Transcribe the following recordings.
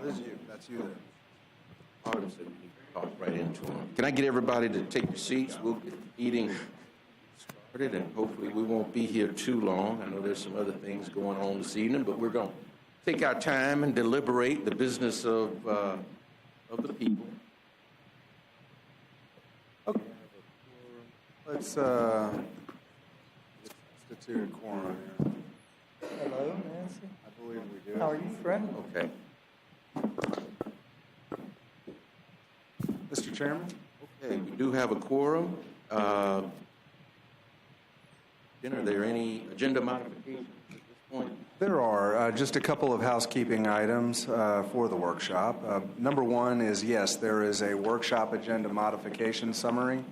is you. That's you there. Artists that we need to talk right into them. Can I get everybody to take your seats? We'll get the meeting started, and hopefully we won't be here too long. I know there's some other things going on this evening, but we're going to take our time and deliberate the business of the people. Okay. Let's institute a quorum here. Hello, Nancy. I believe we do. How are you, Fred? Okay. Mr. Chairman? Okay, we do have a quorum. Are there any agenda modifications at this point? There are just a couple of housekeeping items for the workshop. Number one is, yes, there is a workshop agenda modification summary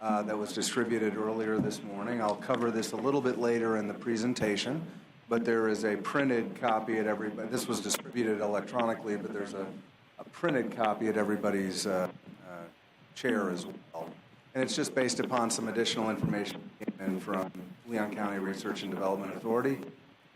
that was distributed earlier this morning. I'll cover this a little bit later in the presentation, but there is a printed copy at everybody. This was distributed electronically, but there's a printed copy at everybody's chair as well. And it's just based upon some additional information that came in from Leon County Research and Development Authority,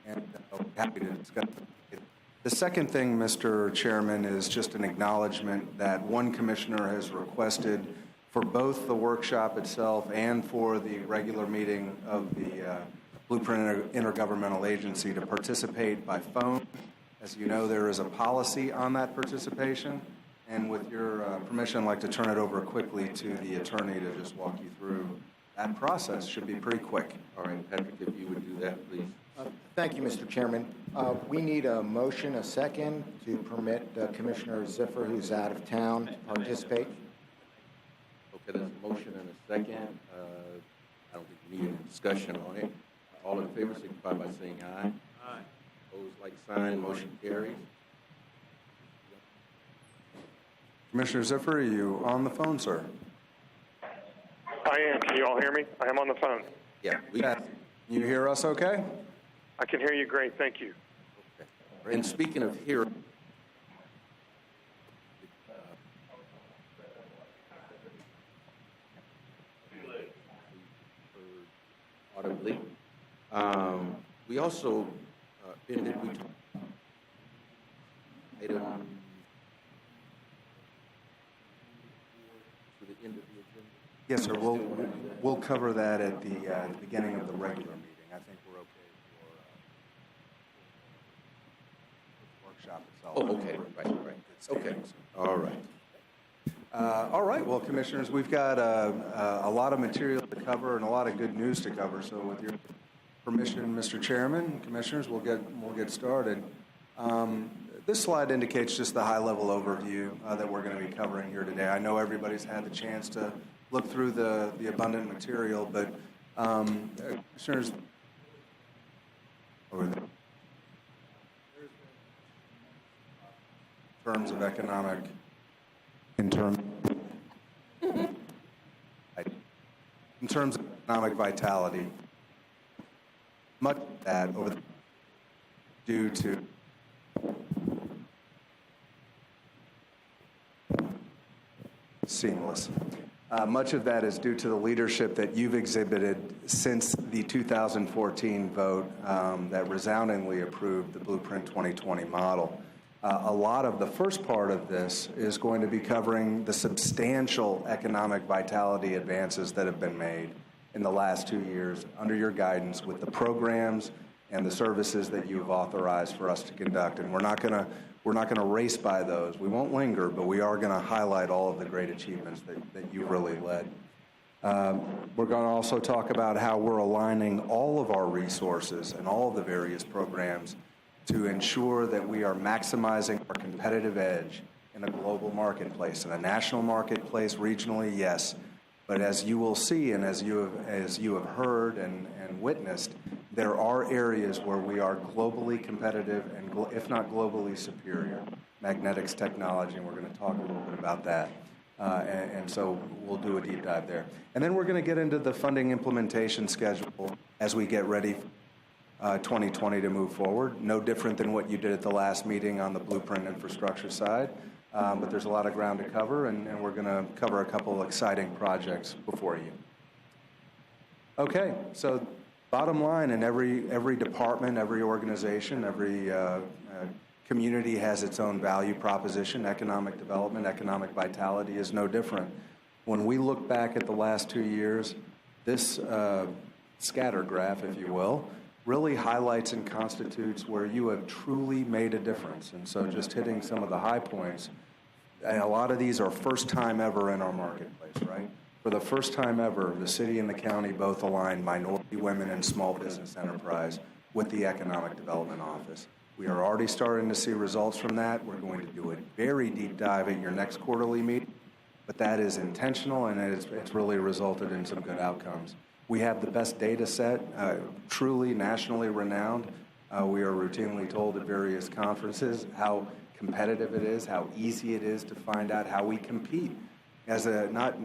and I'll be happy to discuss it. The second thing, Mr. Chairman, is just an acknowledgement that one commissioner has requested for both the workshop itself and for the regular meeting of the Blueprint Intergovernmental Agency to participate by phone. As you know, there is a policy on that participation. And with your permission, I'd like to turn it over quickly to the attorney to just walk you through that process. Should be pretty quick. All right, Patrick, if you would do that, please. Thank you, Mr. Chairman. We need a motion, a second, to permit Commissioner Ziffer, who's out of town, to participate. Okay, there's a motion and a second. I don't think we need any discussion on it. All in favor, signify by saying aye. Aye. Opposed, like sign. Motion carries. Commissioner Ziffer, are you on the phone, sir? I am. Can you all hear me? I am on the phone. Yeah. Can you hear us okay? I can hear you great. Thank you. Okay. And speaking of hearing, audibly, we also ended we talked item to the end of the agenda. Yes, sir. We'll cover that at the beginning of the regular meeting. I think we're okay for the workshop itself. Oh, okay. Right. Okay. All right. All right. Well, Commissioners, we've got a lot of material to cover and a lot of good news to cover. So, with your permission, Mr. Chairman, Commissioners, we'll get started. This slide indicates just the high-level overview that we're going to be covering here today. I know everybody's had the chance to look through the abundant material, but Commissioners, over there, in terms of economic, in terms of economic vitality, much of that over due to seamless. Much of that is due to the leadership that you've exhibited since the 2014 vote that resoundingly approved the Blueprint 2020 model. A lot of the first part of this is going to be covering the substantial economic vitality advances that have been made in the last 2 years under your guidance with the programs and the services that you've authorized for us to conduct. And we're not going to race by those. We won't linger, but we are going to highlight all of the great achievements that you've really led. We're going to also talk about how we're aligning all of our resources and all of the various programs to ensure that we are maximizing our competitive edge in a global marketplace, in a national marketplace, regionally, yes. But as you will see and as you have heard and witnessed, there are areas where we are globally competitive and, if not globally superior. Magnetics technology, and we're going to talk a little bit about that. And so we'll do a deep dive there. And then we're going to get into the funding implementation schedule as we get ready 2020 to move forward. No different than what you did at the last meeting on the Blueprint infrastructure side. But there's a lot of ground to cover, and we're going to cover a couple of exciting projects before you. Okay, so bottom line, in every department, every organization, every Community has its own value proposition. Economic development, economic vitality is no different. When we look back at the last 2 years, this scatter graph, if you will, really highlights and constitutes where you have truly made a difference. And so just hitting some of the high points, and a lot of these are first time ever in our marketplace, right? For the first time ever, the city and the county both aligned minority, women, and small business enterprise with the Economic Development Office. We are already starting to see results from that. We're going to do a very deep dive at your next quarterly meeting, but that is intentional, and it's really resulted in some good outcomes. We have the best data set, truly nationally renowned. We are routinely told at various conferences how competitive it is, how easy it is to find out how we compete as a, not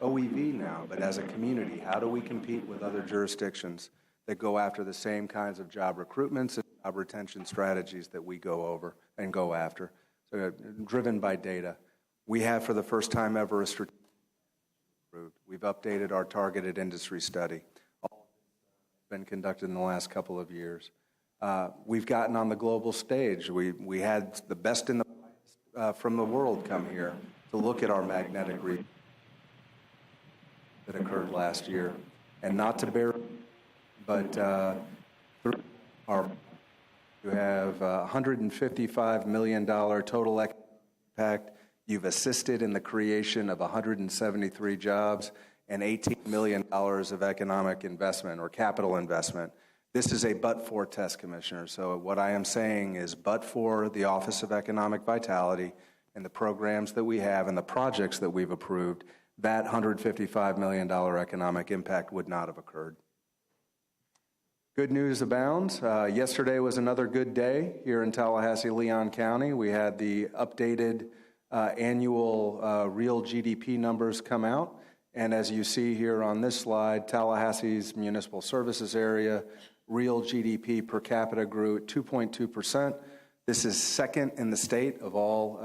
OEV now, but as a community. How do we compete with other jurisdictions that go after the same kinds of job recruitments and job retention strategies that we go over and go after? So, driven by data. We have, for the first time ever, a strategic. We've updated our targeted industry study. All been conducted in the last couple of years. We've gotten on the global stage. We had the best in the from the world come here to look at our magnetic region that occurred last year, and not to bear, but through our you have $155 million total impact. You've assisted in the creation of 173 jobs and $18 million of economic investment or capital investment. This is a but-for test, Commissioner. So what I am saying is but for the Office of Economic Vitality and the programs that we have and the projects that we've approved, that $155 million economic impact would not have occurred. Good news abounds. Yesterday was another good day here in Tallahassee, Leon County. We had the updated annual real GDP numbers come out. And as you see here on this slide, Tallahassee's municipal services area, real GDP per capita grew at 2.2%. This is second in the state of all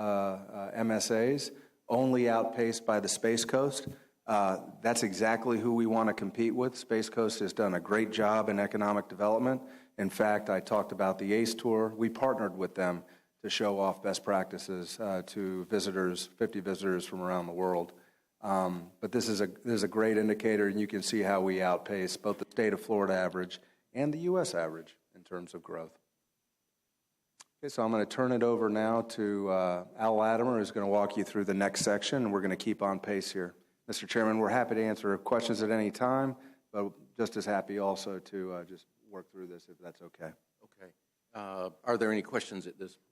MSAs, only outpaced by the Space Coast. That's exactly who we want to compete with. Space Coast has done a great job in economic development. In fact, I talked about the ACE tour. We partnered with them to show off best practices to visitors, 50 visitors from around the world. But this is a great indicator, and you can see how we outpace both the state of Florida average and the U.S. average in terms of growth. Okay, so I'm going to turn it over now to Al Latimer, who's going to walk you through the next section, and we're going to keep on pace here. Mr. Chairman, we're happy to answer questions at any time, but just as happy also to just work through this, if that's okay. Okay. Are there any questions at this point?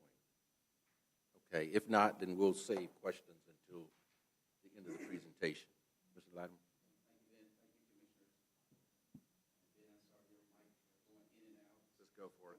Okay. If not, then we'll save questions until the end of the presentation. Mr. Latimer. Let's go for it.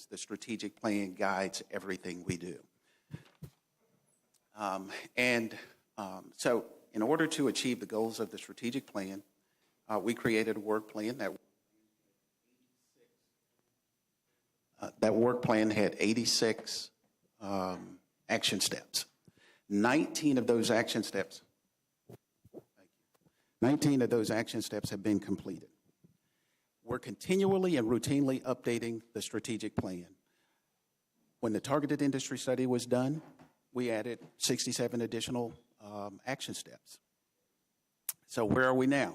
The strategic plan guides everything we do. So in order to achieve the goals of the strategic plan, we created a work plan that work plan had 86 action steps. 19 of those action steps have been completed. We're continually and routinely updating the strategic plan. When the targeted industry study was done, we added 67 additional action steps. So where are we now?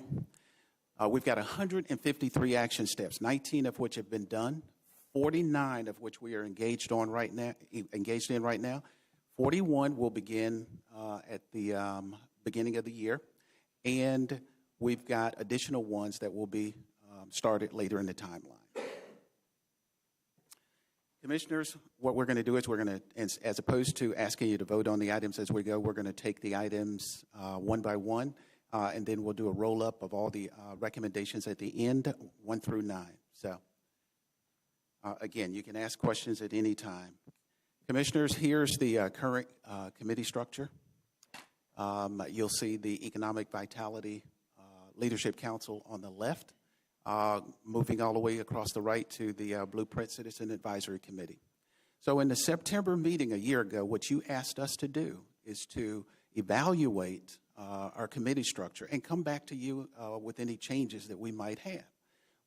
We've got 153 action steps, 19 of which have been done, 49 of which we are engaged in right now. 41 will begin at the beginning of the year, and we've got additional ones that will be started later in the timeline. Commissioners, what we're going to do is we're going to, as opposed to asking you to vote on the items as we go, we're going to take the items one by one, and then we'll do a roll-up of all the recommendations at the end, 1 through 9. So, again, you can ask questions at any time. Commissioners, here's the current committee structure. You'll see the Economic Vitality Leadership Council on the left. moving all the way across the right to the Blueprint Citizen Advisory Committee. So in the September meeting a year ago, what you asked us to do is to evaluate our committee structure and come back to you with any changes that we might have.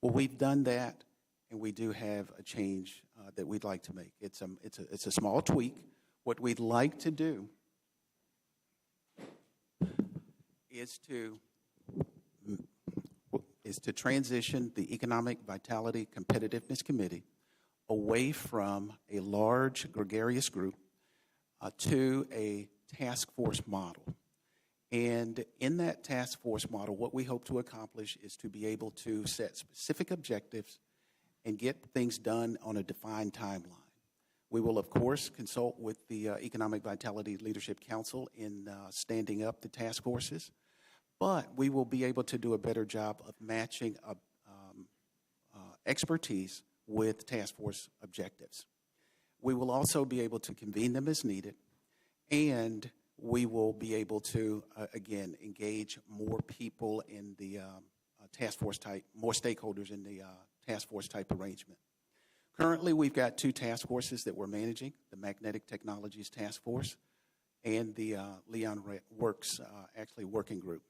Well, we've done that, and we do have a change that we'd like to make. It's a small tweak. What we'd like to do is to transition the Economic Vitality Competitiveness Committee away from a large gregarious group to a task force model. And in that task force model, what we hope to accomplish is to be able to set specific objectives and get things done on a defined timeline. We will, of course, consult with the Economic Vitality Leadership Council in standing up the task forces, but we will be able to do a better job of matching expertise with task force objectives. We will also be able to convene them as needed, and we will be able to, again, engage more people in the task force type, more stakeholders in the task force type arrangement. Currently, we've got two task forces that we're managing, the Magnetic Technologies Task Force and the Leon Works working group.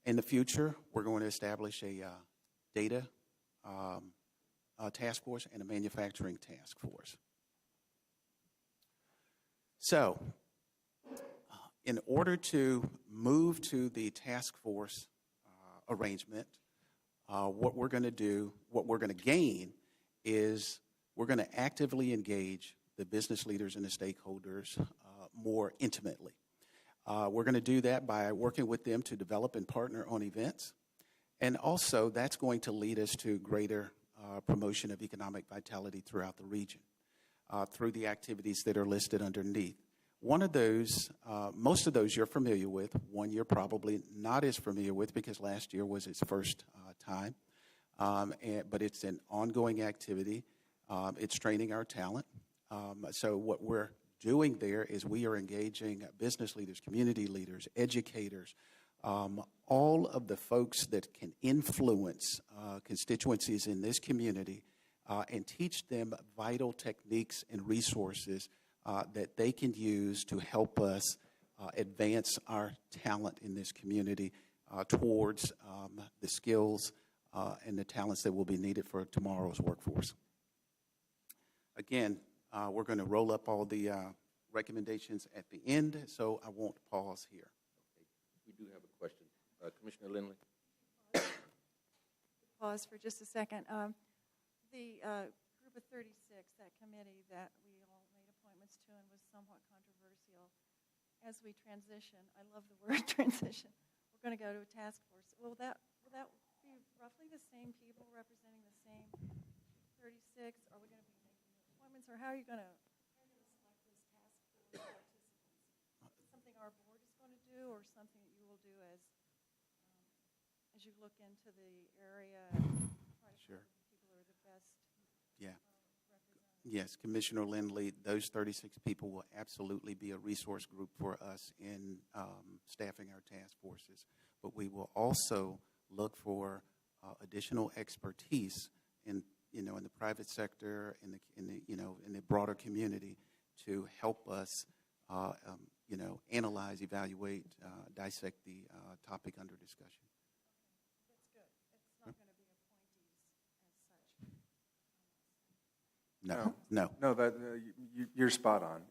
In the future, we're going to establish a data task force and a manufacturing task force. So, in order to move to the task force arrangement, what we're going to gain is we're going to actively engage the business leaders and the stakeholders more intimately. We're going to do that by working with them to develop and partner on events. And also, that's going to lead us to greater promotion of economic vitality throughout the region through the activities that are listed underneath. One of those, most of those you're familiar with. One you're probably not as familiar with because last year was its first time. But it's an ongoing activity. It's training our talent. So what we're doing there is we are engaging business leaders, community leaders, educators, all of the folks that can influence constituencies in this community and teach them vital techniques and resources that they can use to help us advance our talent in this community towards the skills and the talents that will be needed for tomorrow's workforce. Again, we're going to roll up all the recommendations at the end, so I won't pause here. We do have a question. Commissioner Lindley? Pause for just a second. The group of 36, that committee that we all made appointments to and was somewhat controversial, as we transition, I love the word transition, we're going to go to a task force. Will that be roughly the same people representing the same 36? Are we going to be making new appointments, or how are you going to select those task force participants? Something our board is going to do, or something that you will do as you look into the area and try to find the people who are the best? Yeah. Yes, Commissioner Lindley, those 36 people will absolutely be a resource group for us in staffing our task forces. But we will also look for additional expertise in the private sector, in the broader community, to help us, analyze, evaluate, dissect the topic under discussion. That's good. It's not going to be appointees as such. No. You're spot on.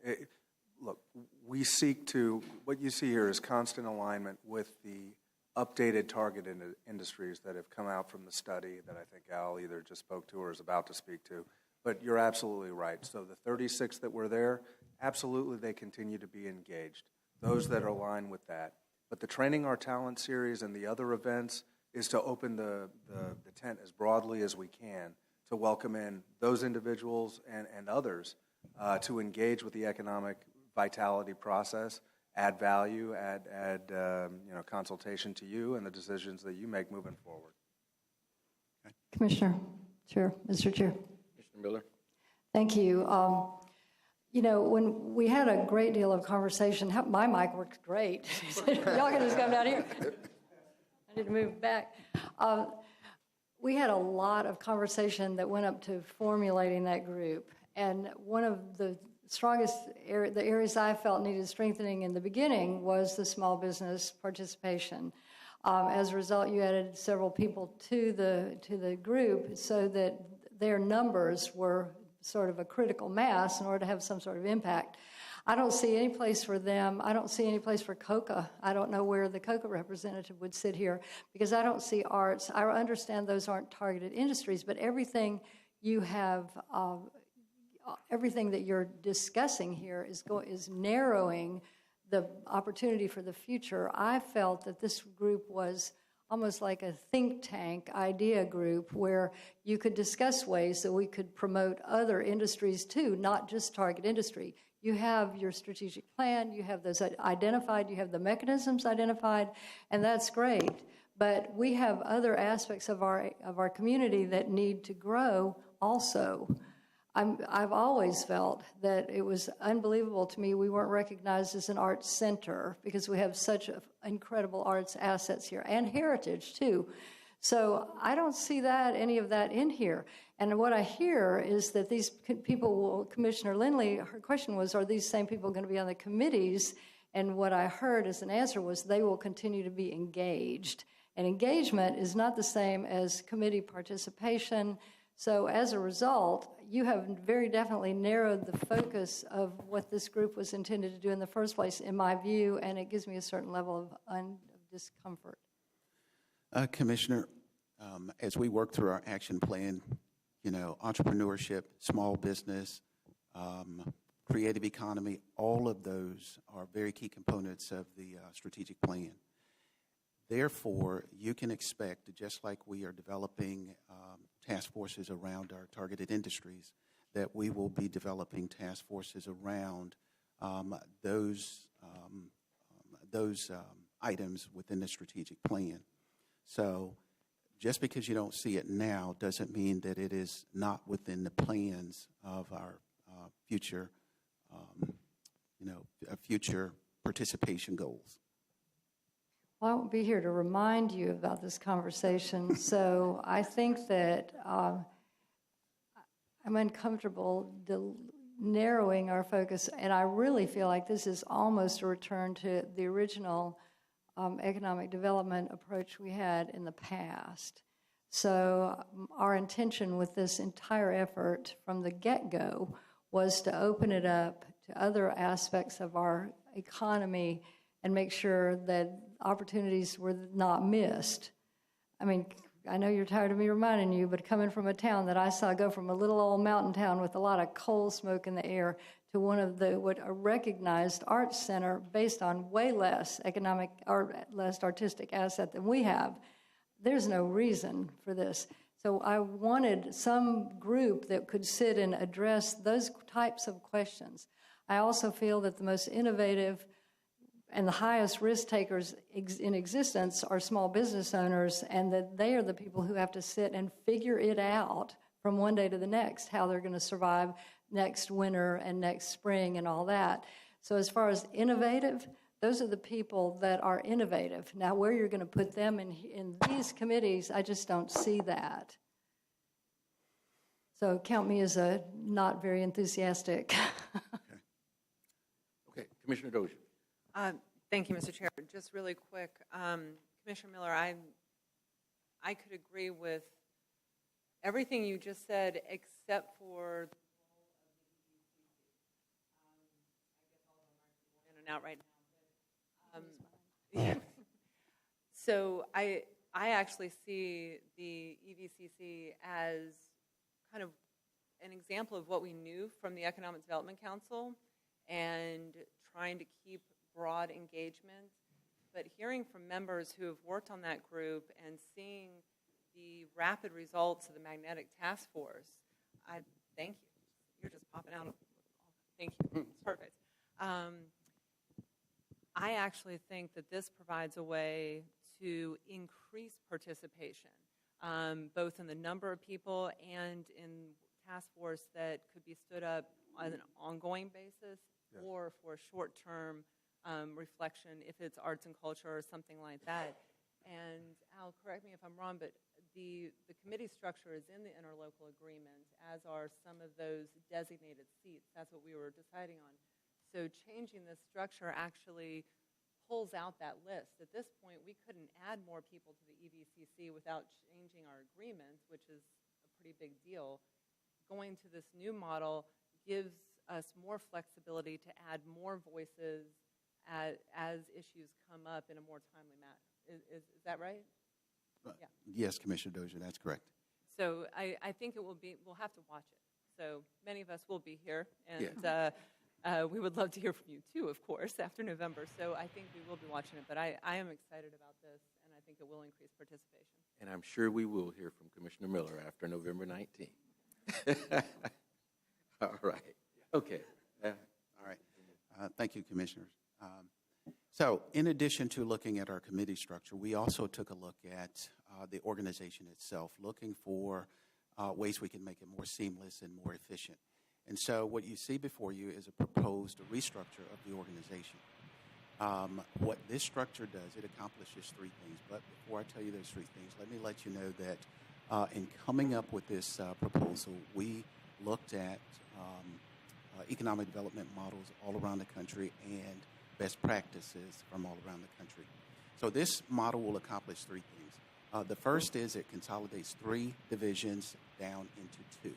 Look, we seek to, what you see here is constant alignment with the updated target industries that have come out from the study that I think Al either just spoke to or is about to speak to. But you're absolutely right. So the 36 that were there, absolutely they continue to be engaged, those that are aligned with that. But the Training Our Talent series and the other events is to open the tent as broadly as we can to welcome in those individuals and others to engage with the economic vitality process, add value, add consultation to you and the decisions that you make moving forward. Okay. Commissioner, Chair, Mr. Chair. Commissioner Miller? Thank you. When we had a great deal of conversation, my mic works great. Y'all can just come down here. I need to move back. we had a lot of conversation that went up to formulating that group. And one of the strongest the areas I felt needed strengthening in the beginning was the small business participation. As a result, you added several people to the group so that their numbers were sort of a critical mass in order to have some sort of impact. I don't see any place for them. I don't see any place for COCA. I don't know where the COCA representative would sit here because I don't see arts. I understand those aren't targeted industries, but everything you have, everything that you're discussing here is narrowing the opportunity for the future. I felt that this group was almost like a think tank idea group where you could discuss ways that we could promote other industries too, not just target industry. You have your strategic plan, you have those identified, you have the mechanisms identified, and that's great. But we have other aspects of our community that need to grow also. I've always felt that it was unbelievable to me we weren't recognized as an arts center because we have such incredible arts assets here and heritage too. So I don't see any of that in here. And what I hear is that these people Commissioner Lindley, her question was, are these same people going to be on the committees? And what I heard as an answer was they will continue to be engaged. And engagement is not the same as committee participation. So as a result, you have very definitely narrowed the focus of what this group was intended to do in the first place, in my view, and it gives me a certain level of discomfort. Commissioner, as we work through our action plan, entrepreneurship, small business, creative economy, all of those are very key components of the strategic plan. Therefore, you can expect, just like we are developing task forces around our targeted industries, that we will be developing task forces around those items within the strategic plan. So just because you don't see it now doesn't mean that it is not within the plans of our future participation goals. Well, I won't be here to remind you about this conversation, so I think that I'm uncomfortable narrowing our focus, and I really feel like this is almost a return to the original economic development approach we had in the past. So our intention with this entire effort from the get-go was to open it up to other aspects of our economy and make sure that opportunities were not missed. I mean, I know you're tired of me reminding you, but coming from a town that I saw go from a little old mountain town with a lot of coal smoke in the air to one of a recognized arts center based on way less economic or less artistic asset than we have, there's no reason for this. So I wanted some group that could sit and address those types of questions. I also feel that the most innovative and the highest risk takers in existence are small business owners, and that they are the people who have to sit and figure it out from one day to the next, how they're going to survive next winter and next spring and all that. So as far as innovative, those are the people that are innovative. Now, where you're going to put them in these committees, I just don't see that. So count me as a not very enthusiastic. Okay, Commissioner Dozier. Thank you, Mr. Chair. Just really quick, Commissioner Miller, I could agree with everything you just said, except for the role of the EVCC. I guess all of them are in and out right now. So I actually see the EVCC as kind of an example of what we knew from the Economic Development Council and trying to keep broad engagement, but hearing from members who have worked on that group and seeing the rapid results of the magnetic task force, I thank you. You're just popping out. Thank you. It's perfect. I actually think that this provides a way to increase participation, both in the number of people and in task force that could be stood up on an ongoing basis, yes, or for a short-term reflection if it's arts and culture or something like that. And Al, correct me if I'm wrong, but the committee structure is in the interlocal agreement, as are some of those designated seats. That's what we were deciding on. So changing this structure actually pulls out that list. At this point, we couldn't add more people to the EVCC without changing our agreement, which is a pretty big deal. Going to this new model gives us more flexibility to add more voices as issues come up in a more timely manner. Is that right? Yeah. Yes, Commissioner Dozier, that's correct. So I think it will be, we'll have to watch it. So many of us will be here, and we would love to hear from you too, of course, after November. So I think we will be watching it, but I am excited about this, and I think it will increase participation. And I'm sure we will hear from Commissioner Miller after November 19th. All right. Okay. All right. Thank you, Commissioners. So in addition to looking at our committee structure, we also took a look at the organization itself, looking for ways we can make it more seamless and more efficient. And so what you see before you is a proposed restructure of the organization. What this structure does, it accomplishes three things. But before I tell you those three things, let me let you know that in coming up with this proposal, we looked at economic development models all around the country and best practices from all around the country. So this model will accomplish three things. The first is it consolidates three divisions down into two.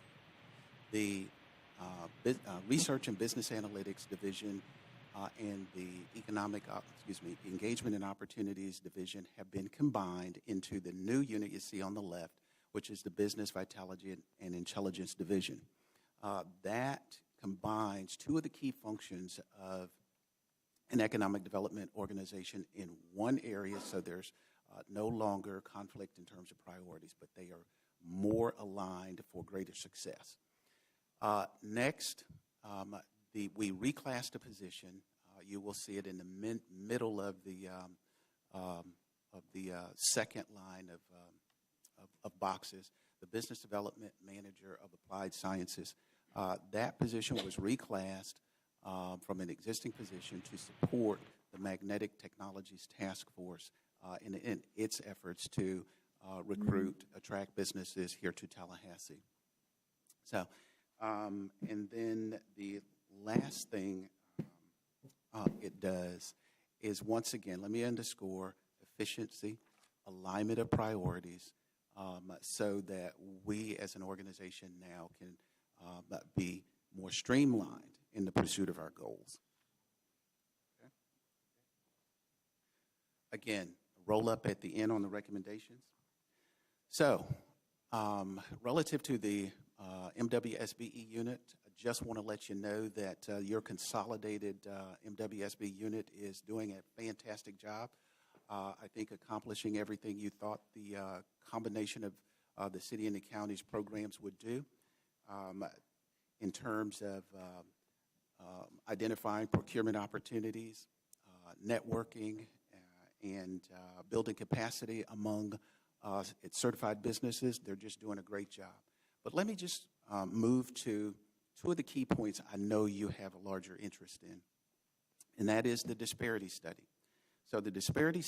The Research and Business Analytics Division and the Engagement and Opportunities Division have been combined into the new unit you see on the left, which is the Business Vitality and Intelligence Division. That combines two of the key functions of an economic development organization in one area, so there's no longer conflict in terms of priorities, but they are more aligned for greater success. Next, we reclassed a position. You will see it in the middle of the second line of boxes, the Business Development Manager of Applied Sciences. That position was reclassed from an existing position to support the Magnetic Technologies Task Force in its efforts to recruit, attract businesses here to Tallahassee. So, and then the last thing it does is, once again, let me underscore efficiency, alignment of priorities, so that we as an organization now can be more streamlined in the pursuit of our goals. Okay. Again, roll up at the end on the recommendations. So, relative to the MWSBE unit, I just want to let you know that your consolidated MWSB unit is doing a fantastic job. I think accomplishing everything you thought the combination of the city and the county's programs would do. In terms of identifying procurement opportunities, networking, and building capacity among its certified businesses. They're just doing a great job. But let me just move to two of the key points I know you have a larger interest in, and that is the disparity study. So the disparity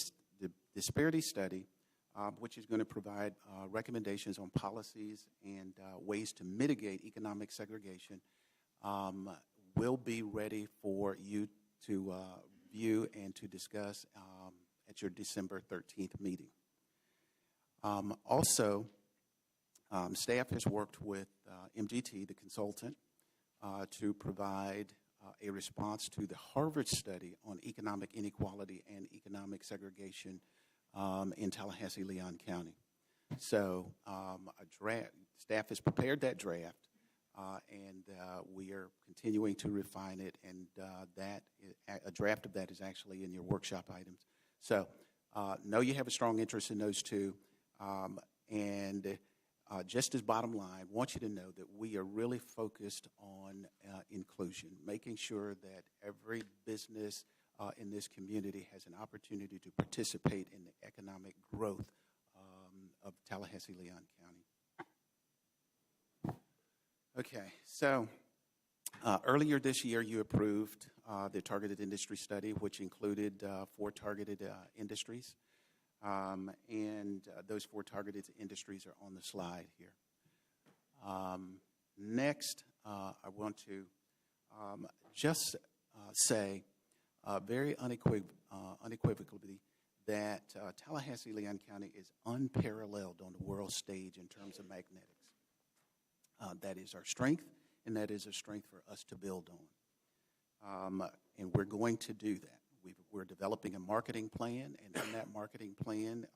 study, which is going to provide recommendations on policies and ways to mitigate economic segregation, will be ready for you to view and to discuss at your December 13th meeting. Also, staff has worked with MGT, the consultant, to provide a response to the Harvard study on economic inequality and economic segregation in Tallahassee, Leon County. So staff has prepared that draft, and we are continuing to refine it, and a draft of that is actually in your workshop items. So know you have a strong interest in those two, and just as bottom line, I want you to know that we are really focused on inclusion, making sure that every business in this community has an opportunity to participate in the economic growth of Tallahassee, Leon County. Okay, so earlier this year you approved the targeted industry study, which included 4 targeted industries. And those 4 targeted industries are on the slide here. Next, I want to just say very unequivocally that Tallahassee-Leon County is unparalleled on the world stage in terms of magnetics. That is our strength, and that is a strength for us to build on. And we're going to do that. We're developing a marketing plan, and in that marketing plan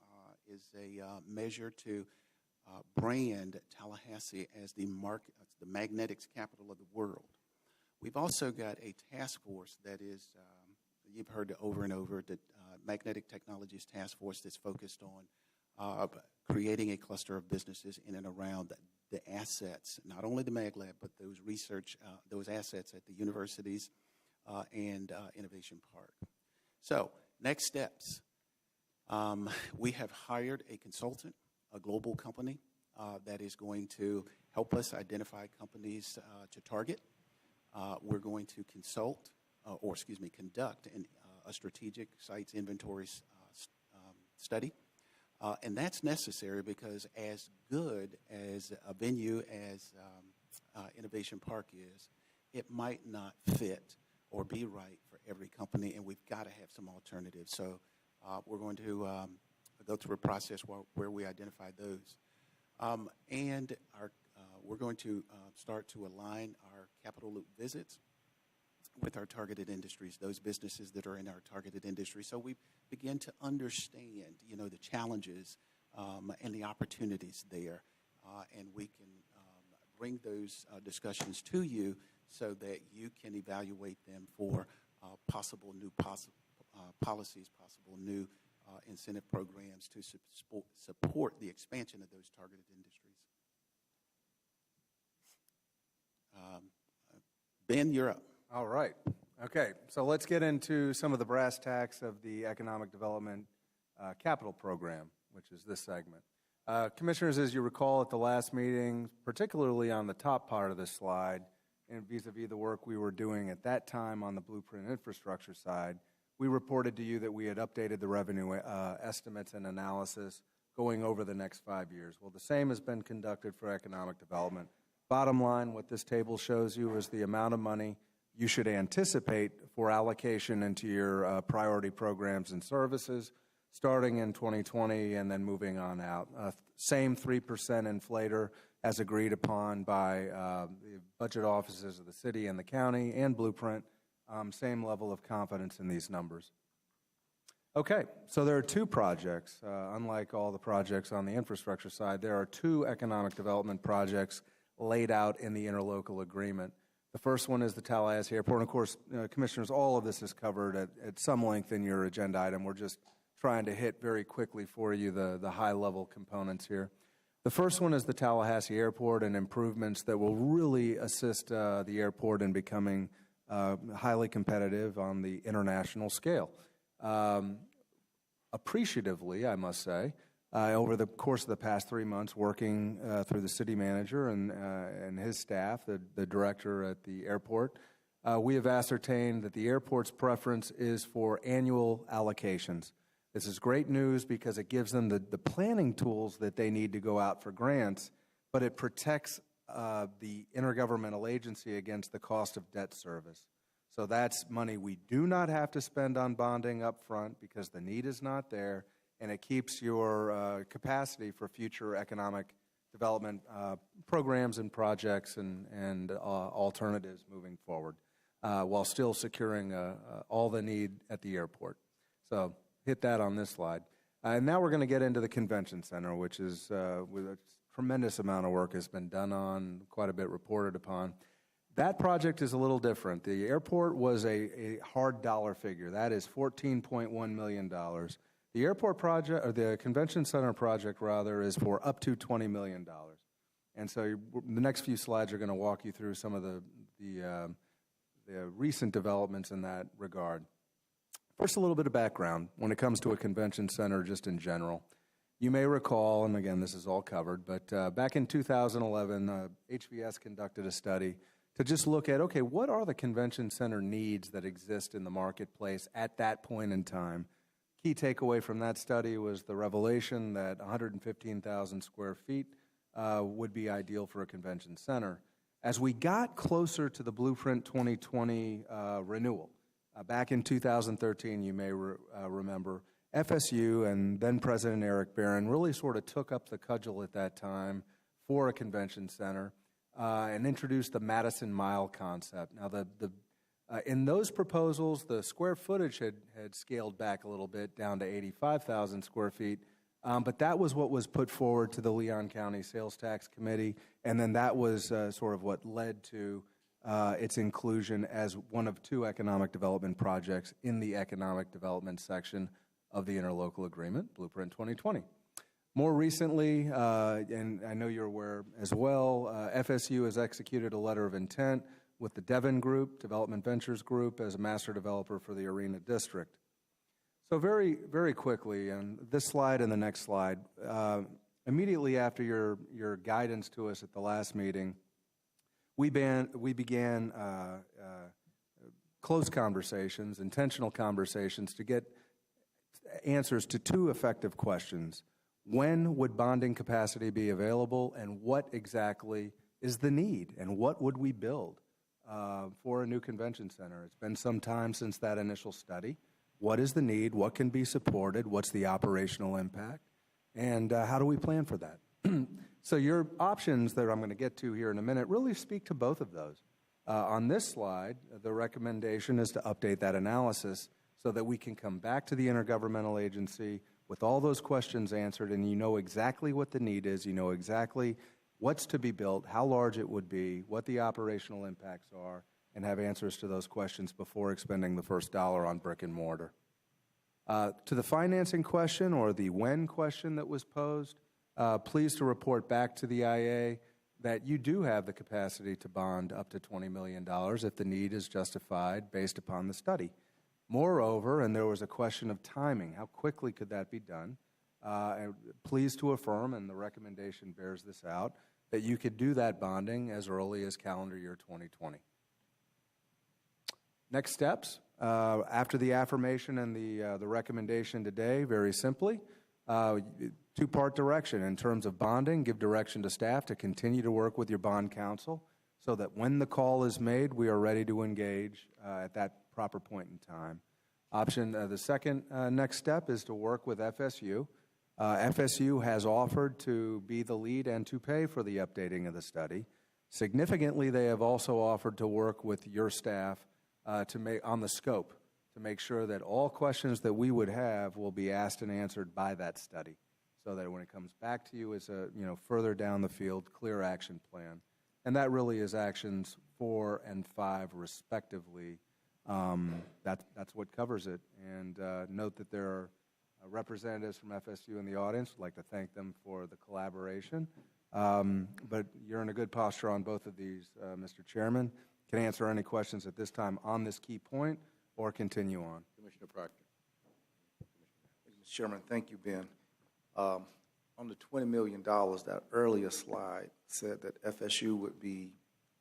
is a measure to brand Tallahassee as the magnetics capital of the world. We've also got a task force that is, you've heard over and over, the Magnetic Technologies Task Force that's focused on creating a cluster of businesses in and around the assets, not only the Mag Lab, but those research, those assets at the universities and Innovation Park. So, next steps. We have hired a consultant, a global company, that is going to help us identify companies to target. We're going to conduct a strategic sites inventory study. And that's necessary because as good as a venue as Innovation Park is, it might not fit or be right for every company, and we've got to have some alternatives. So we're going to go through a process where we identify those. And we're going to start to align our capital loop visits with our targeted industries, those businesses that are in our targeted industry. So we begin to understand, the challenges and the opportunities there, and we can bring those discussions to you so that you can evaluate them for possible new policies, possible new incentive programs to support the expansion of those targeted industries. Ben, you're up. All right. Okay, so let's get into some of the brass tacks of the Economic Development Capital Program, which is this segment. Commissioners, as you recall at the last meeting, particularly on the top part of this slide, and vis-a-vis the work we were doing at that time on the blueprint infrastructure side, we reported to you that we had updated the revenue estimates and analysis going over the next 5 years. Well, the same has been conducted for economic development. Bottom line, what this table shows you is the amount of money you should anticipate for allocation into your priority programs and services starting in 2020 and then moving on out. Same 3% inflator as agreed upon by the budget offices of the city and the county and Blueprint. Same level of confidence in these numbers. Okay, so there are 2 projects. Unlike all the projects on the infrastructure side, there are 2 economic development projects laid out in the interlocal agreement. The first one is the Tallahassee Airport. And of course, Commissioners, all of this is covered at some length in your agenda item. We're just trying to hit very quickly for you the high-level components here. The first one is the Tallahassee Airport and improvements that will really assist the airport in becoming highly competitive on the international scale. Appreciatively, I must say, over the course of the past 3 months, working through the city manager and his staff, the director at the airport, we have ascertained that the airport's preference is for annual allocations. This is great news because it gives them the planning tools that they need to go out for grants, but it protects the intergovernmental agency against the cost of debt service. So that's money we do not have to spend on bonding up front because the need is not there, and it keeps your capacity for future economic development programs and projects and alternatives moving forward while still securing all the need at the airport. So hit that on this slide. And now we're going to get into the convention center, which is with a tremendous amount of work has been done on, quite a bit reported upon. That project is a little different. The airport was a hard dollar figure. That is $14.1 million. The airport project, or the convention center project, rather, is for up to $20 million. And so the next few slides are going to walk you through some of the recent developments in that regard. First, a little bit of background when it comes to a convention center just in general. You may recall, and again, this is all covered, but back in 2011, HVS conducted a study to just look at, okay, what are the convention center needs that exist in the marketplace at that point in time? key takeaway from that study was the revelation that 115,000 square feet would be ideal for a convention center. As we got closer to the Blueprint 2020 renewal, back in 2013, you may remember, FSU and then President Eric Barron really sort of took up the cudgel at that time for a convention center and introduced the Madison Mile concept. Now, in those proposals, the square footage had scaled back a little bit down to 85,000 square feet, but that was what was put forward to the Leon County Sales Tax Committee, and then that was sort of what led to its inclusion as one of 2 economic development projects in the economic development section of the interlocal agreement, Blueprint 2020. More recently, and I know you're aware as well, FSU has executed a letter of intent with the Devon Group, Development Ventures Group, as a master developer for the Arena District. So very, very quickly, and this slide and the next slide, immediately after your guidance to us at the last meeting, we began close conversations, intentional conversations to get answers to 2 effective questions. When would bonding capacity be available, and what exactly is the need, and what would we build for a new convention center? It's been some time since that initial study. What is the need? What can be supported? What's the operational impact? And how do we plan for that? So your options that I'm going to get to here in a minute really speak to both of those. On this slide, the recommendation is to update that analysis so that we can come back to the intergovernmental agency with all those questions answered, and you know exactly what the need is, you know exactly what's to be built, how large it would be, what the operational impacts are, and have answers to those questions before expending the first dollar on brick and mortar. To the financing question, or the when question that was posed, pleased to report back to the IA that you do have the capacity to bond up to $20 million if the need is justified based upon the study. Moreover, and there was a question of timing, how quickly could that be done? And pleased to affirm, and the recommendation bears this out, that you could do that bonding as early as calendar year 2020. Next steps, after the affirmation and the recommendation today, very simply, 2-part direction. In terms of bonding, give direction to staff to continue to work with your bond counsel so that when the call is made, we are ready to engage at that proper point in time. The second next step is to work with FSU. FSU has offered to be the lead and to pay for the updating of the study. Significantly, they have also offered to work with your staff on the scope to make sure that all questions that we would have will be asked and answered by that study, so that when it comes back to you as a further down the field, clear action plan. And that really is actions 4 and 5 respectively. That's what covers it. And note that there are representatives from FSU in the audience. I'd like to thank them for the collaboration. But you're in a good posture on both of these, Mr. Chairman. Can answer any questions at this time on this key point or continue on. Commissioner Proctor. Mr. Chairman, thank you, Ben. On the $20 million, that earlier slide said that FSU would be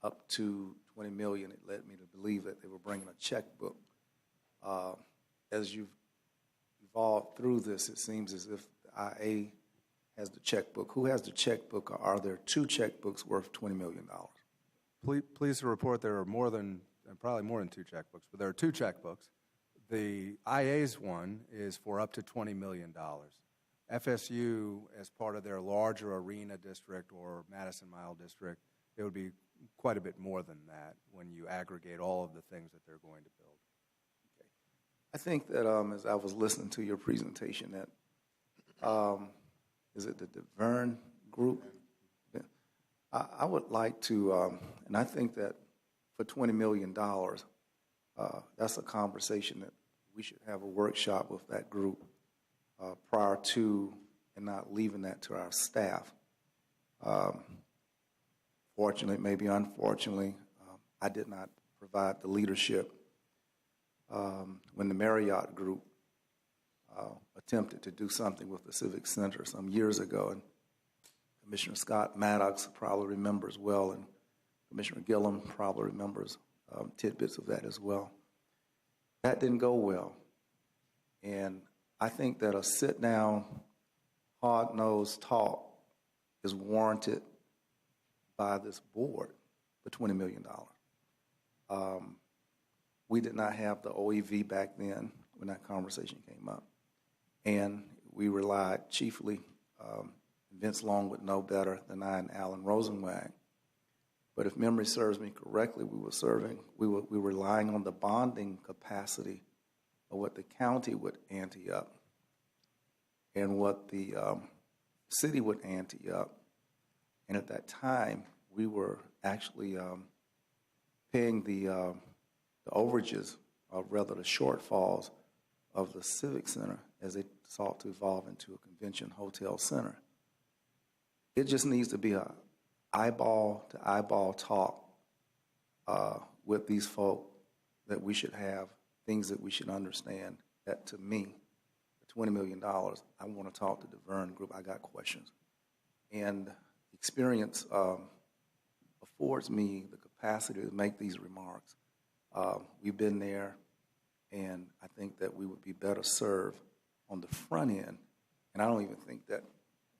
up to $20 million. It led me to believe that they were bringing a checkbook. As you've evolved through this, it seems as if the IA has the checkbook. Who has the checkbook, or are there 2 checkbooks worth $20 million? Pleased to report there are probably more than 2 checkbooks, but there are 2 checkbooks. The IA's one is for up to $20 million. FSU, as part of their larger Arena District or Madison Mile District, it would be quite a bit more than that when you aggregate all of the things that they're going to build. Okay. I think that as I was listening to your presentation, that is it the Devon Group? I would like to, and I think that for $20 million, that's a conversation that we should have a workshop with that group prior to, and not leaving that to our staff. Fortunately, maybe unfortunately, I did not provide the leadership when the Marriott Group attempted to do something with the Civic Center some years ago, and Commissioner Scott Maddox probably remembers well, and Commissioner Gillum probably remembers tidbits of that as well. That didn't go well, and I think that a sit-down, hard-nosed talk is warranted by this board for $20 million. We did not have the OEV back then when that conversation came up. And we relied chiefly, Vince Long would know better than I and Alan Rosenwag. But if memory serves me correctly, we were relying on the bonding capacity of what the county would ante up and what the city would ante up. And at that time, we were actually paying the overages, or rather the shortfalls, of the Civic Center as they sought to evolve into a convention hotel center. It just needs to be a eyeball-to-eyeball talk with these folk that we should have, things that we should understand. That, to me, for $20 million, I want to talk to the Vern Group. I got questions. And experience affords me the capacity to make these remarks. We've been there, and I think that we would be better served on the front end. And I don't even think that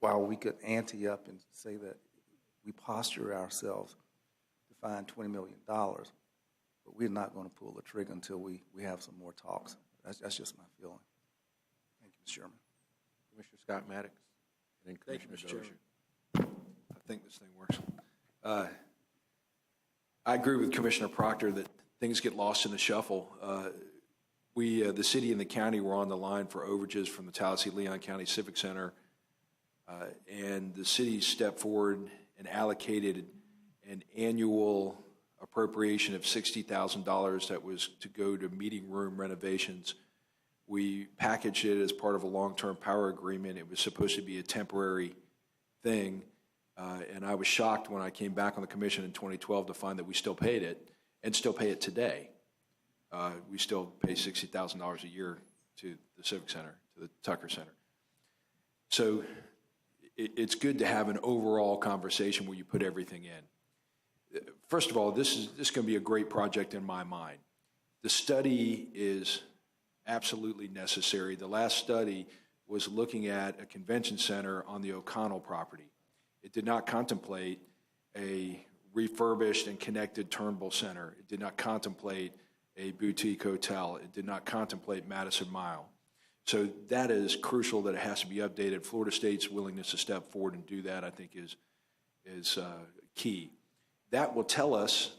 while we could ante up and say that we posture ourselves to find $20 million, but we're not going to pull the trigger until we have some more talks. That's just my feeling. Thank you, Mr. Chairman. Commissioner Scott Maddox, and then Thank you, Commissioner Mr. Dozier. Chairman. I think this thing works. I agree with Commissioner Proctor that things get lost in the shuffle. The city and the county were on the line for overages from the Tallahassee-Leon County Civic Center, and the city stepped forward and allocated an annual appropriation of $60,000 that was to go to meeting room renovations. We packaged it as part of a long-term power agreement. It was supposed to be a temporary thing, and I was shocked when I came back on the commission in 2012 to find that we still paid it and still pay it today. We still pay $60,000 a year to the Civic Center, to the Tucker Center. So it's good to have an overall conversation where you put everything in. First of all, this is going to be a great project in my mind. The study is absolutely necessary. The last study was looking at a convention center on the O'Connell property. It did not contemplate a refurbished and connected Turnbull Center. It did not contemplate a boutique hotel. It did not contemplate Madison Mile. So that is crucial that it has to be updated. Florida State's willingness to step forward and do that, I think, is key. That will tell us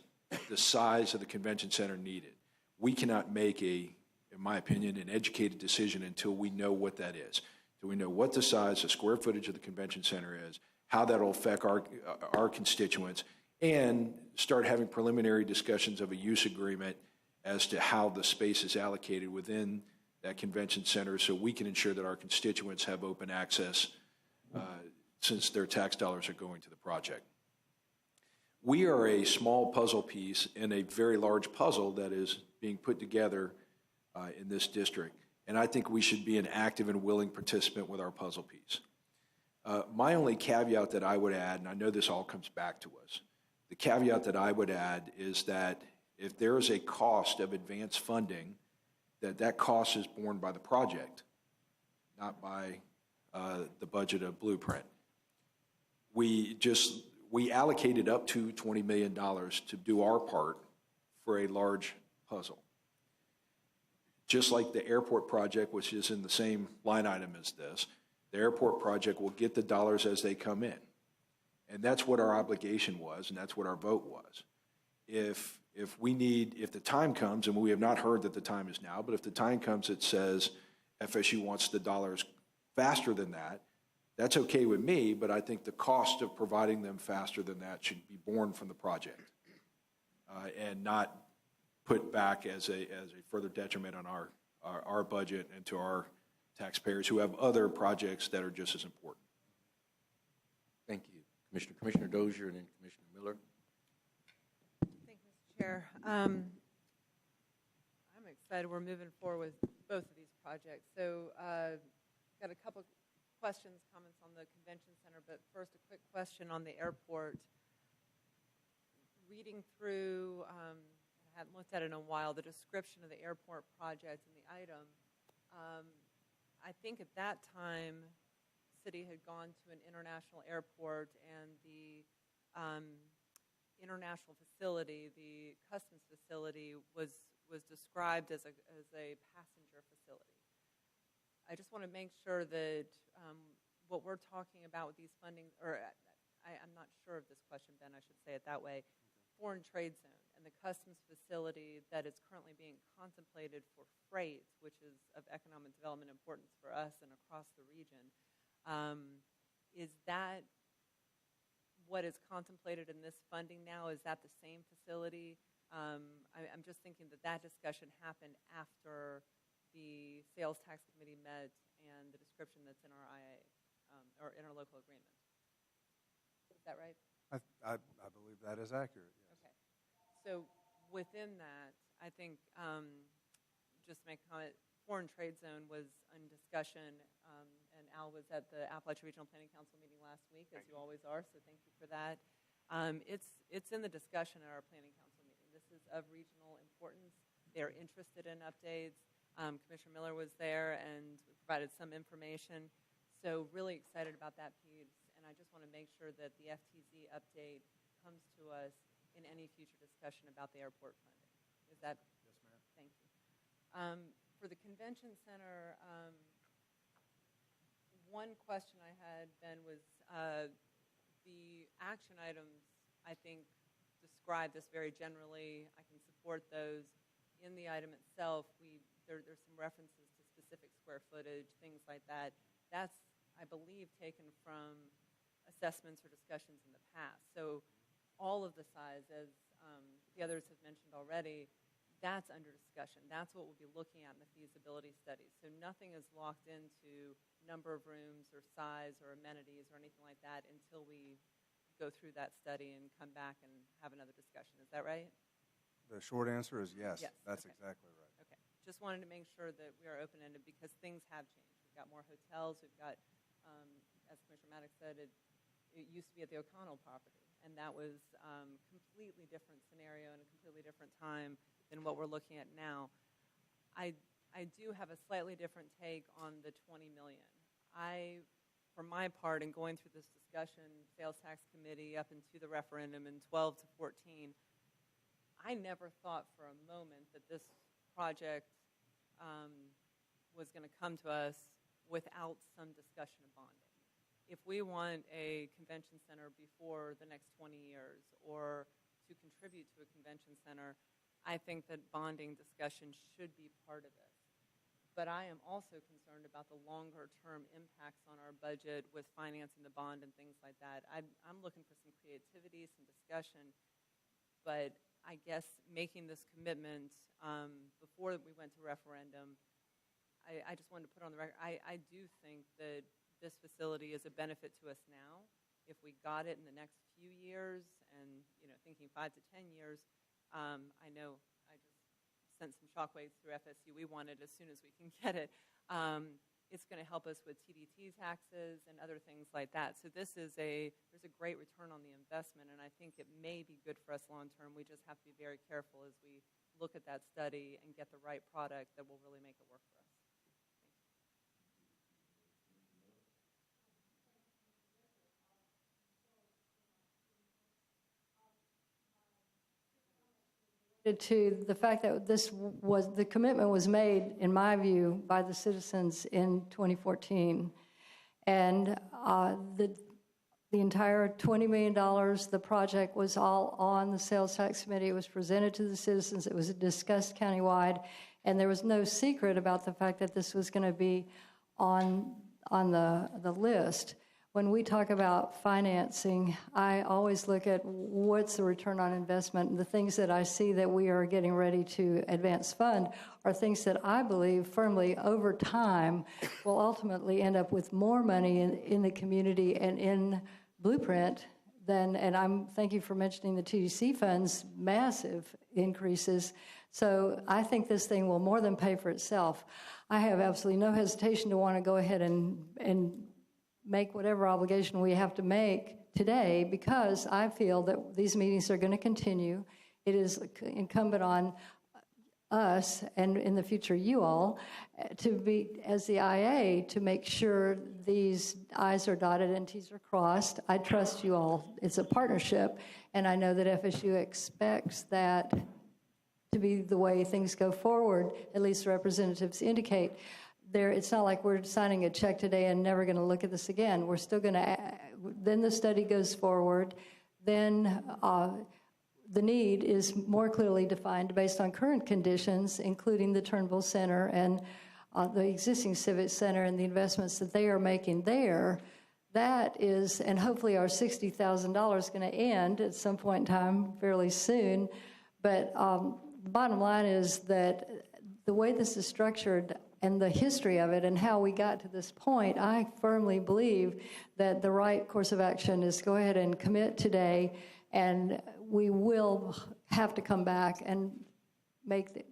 the size of the convention center needed. We cannot make in my opinion, an educated decision until we know what that is. So we know what the size, the square footage of the convention center is, how that will affect our constituents, and start having preliminary discussions of a use agreement as to how the space is allocated within that convention center so we can ensure that our constituents have open access since their tax dollars are going to the project. We are a small puzzle piece in a very large puzzle that is being put together in this district, and I think we should be an active and willing participant with our puzzle piece. My only caveat that I would add, and I know this all comes back to us, the caveat that I would add is that if there is a cost of advance funding, that cost is borne by the project, not by the budget of Blueprint. We allocated up to $20 million to do our part for a large puzzle. Just like the airport project, which is in the same line item as this, the airport project will get the dollars as they come in. And that's what our obligation was, and that's what our vote was. If the time comes, and we have not heard that the time is now, but if the time comes that says FSU wants the dollars faster than that, that's okay with me, but I think the cost of providing them faster than that should be borne from the project and not put back as a further detriment on our budget and to our taxpayers who have other projects that are just as important. Thank you. Commissioner Dozier and then Commissioner Miller. Thank you, Mr. Chair. I'm excited we're moving forward with both of these projects. So got a couple questions, comments on the convention center, but first a quick question on the airport. Reading through, I hadn't looked at it in a while, the description of the airport project and the item, I think at that time, city had gone to an international airport, and the international facility, the customs facility, was described as a passenger facility. I just want to make sure that what we're talking about with these funding, or I'm not sure of this question, Ben, I should say it that way, foreign trade zone and the customs facility that is currently being contemplated for freight, which is of economic development importance for us and across the region, is that what is contemplated in this funding now? Is that the same facility? I'm just thinking that discussion happened after the sales tax committee met and the description that's in our IA or interlocal agreement. Is that right? I believe that is accurate, yes. Okay. So within that, I think, just to make a comment, foreign trade zone was in discussion, and Al was at the Appalachia Regional Planning Council meeting last week, as you always are, so thank you for that. It's in the discussion at our Planning Council meeting. This is of regional importance. They're interested in updates. Commissioner Miller was there and provided some information. So really excited about that piece, and I just want to make sure that the FTZ update comes to us in any future discussion about the airport funding. Is that? Yes, ma'am. Thank you. For the convention center, one question I had, Ben, was the action items, I think, describe this very generally. I can support those. In the item itself, there's some references to specific square footage, things like that. That's, I believe, taken from assessments or discussions in the past. So all of the size, as the others have mentioned already, that's under discussion. That's what we'll be looking at in the feasibility study. So nothing is locked into number of rooms or size or amenities or anything like that until we go through that study and come back and have another discussion. Is that right? The short answer is yes. Yes. That's Okay. exactly right. Okay. Just wanted to make sure that we are open-ended because things have changed. We've got more hotels. We've got, as Commissioner Maddox said, it used to be at the O'Connell property, and that was a completely different scenario and a completely different time than what we're looking at now. I do have a slightly different take on the $20 million. For my part, in going through this discussion, sales tax committee up into the referendum in 12 to 14, I never thought for a moment that this project was going to come to us without some discussion of bonding. If we want a convention center before the next 20 years or to contribute to a convention center, I think that bonding discussion should be part of this. But I am also concerned about the longer-term impacts on our budget with financing the bond and things like that. I'm looking for some creativity, some discussion, but I guess making this commitment before we went to referendum, I just wanted to put on the record, I do think that this facility is a benefit to us now. If we got it in the next few years and, thinking 5 to 10 years, I know I just sent some shockwaves through FSU. We want it as soon as we can get it. It's going to help us with TDT taxes and other things like that. So there's a great return on the investment, and I think it may be good for us long term. We just have to be very careful as we look at that study and get the right product that will really make it work for us. To the fact that the commitment was made, in my view, by the citizens in 2014, and the entire $20 million, the project was all on the sales tax committee. It was presented to the citizens. It was discussed countywide, and there was no secret about the fact that this was going to be on the list. When we talk about financing, I always look at what's the return on investment. And the things that I see that we are getting ready to advance fund are things that I believe firmly over time will ultimately end up with more money in the community and in Blueprint and thank you for mentioning the TDC funds, massive increases. So I think this thing will more than pay for itself. I have absolutely no hesitation to want to go ahead and make whatever obligation we have to make today because I feel that these meetings are going to continue. It is incumbent on us, and in the future you all, to be, as the IA, to make sure these I's are dotted and T's are crossed. I trust you all. It's a partnership, and I know that FSU expects that to be the way things go forward, at least the representatives indicate. It's not like we're signing a check today and never going to look at this again. We're still going to, then the study goes forward, then the need is more clearly defined based on current conditions, including the Turnbull Center and the existing Civic Center and the investments that they are making there. That is, and hopefully our $60,000 is going to end at some point in time fairly soon. But the bottom line is that the way this is structured and the history of it and how we got to this point, I firmly believe that the right course of action is go ahead and commit today, and we will have to come back and make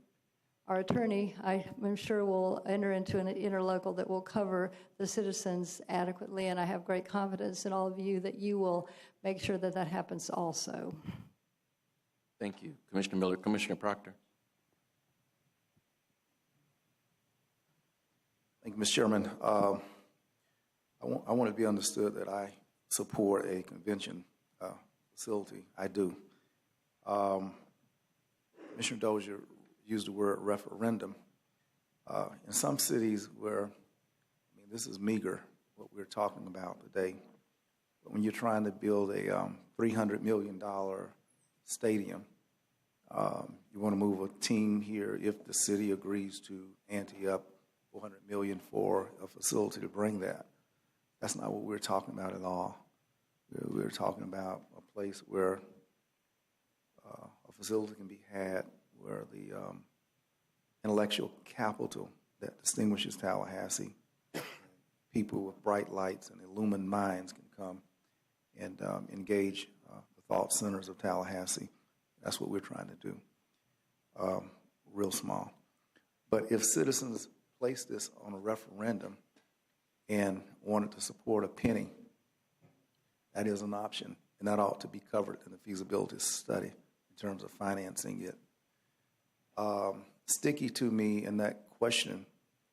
our attorney, I'm sure, will enter into an interlocal that will cover the citizens adequately, and I have great confidence in all of you that you will make sure that that happens also. Thank you. Commissioner Miller. Commissioner Proctor. Thank you, Mr. Chairman. I want to be understood that I support a convention facility. I do. Commissioner Dozier used the word referendum. In some cities where, this is meager, what we're talking about today, but when you're trying to build a $300 million stadium, you want to move a team here if the city agrees to ante up $400 million for a facility to bring that. That's not what we're talking about at all. We're talking about a place where a facility can be had where the intellectual capital that distinguishes Tallahassee, people with bright lights and illumined minds can come and engage the thought centers of Tallahassee. That's what we're trying to do, real small. But if citizens place this on a referendum and wanted to support a penny, that is an option, and that ought to be covered in the feasibility study in terms of financing it. Sticky to me in that question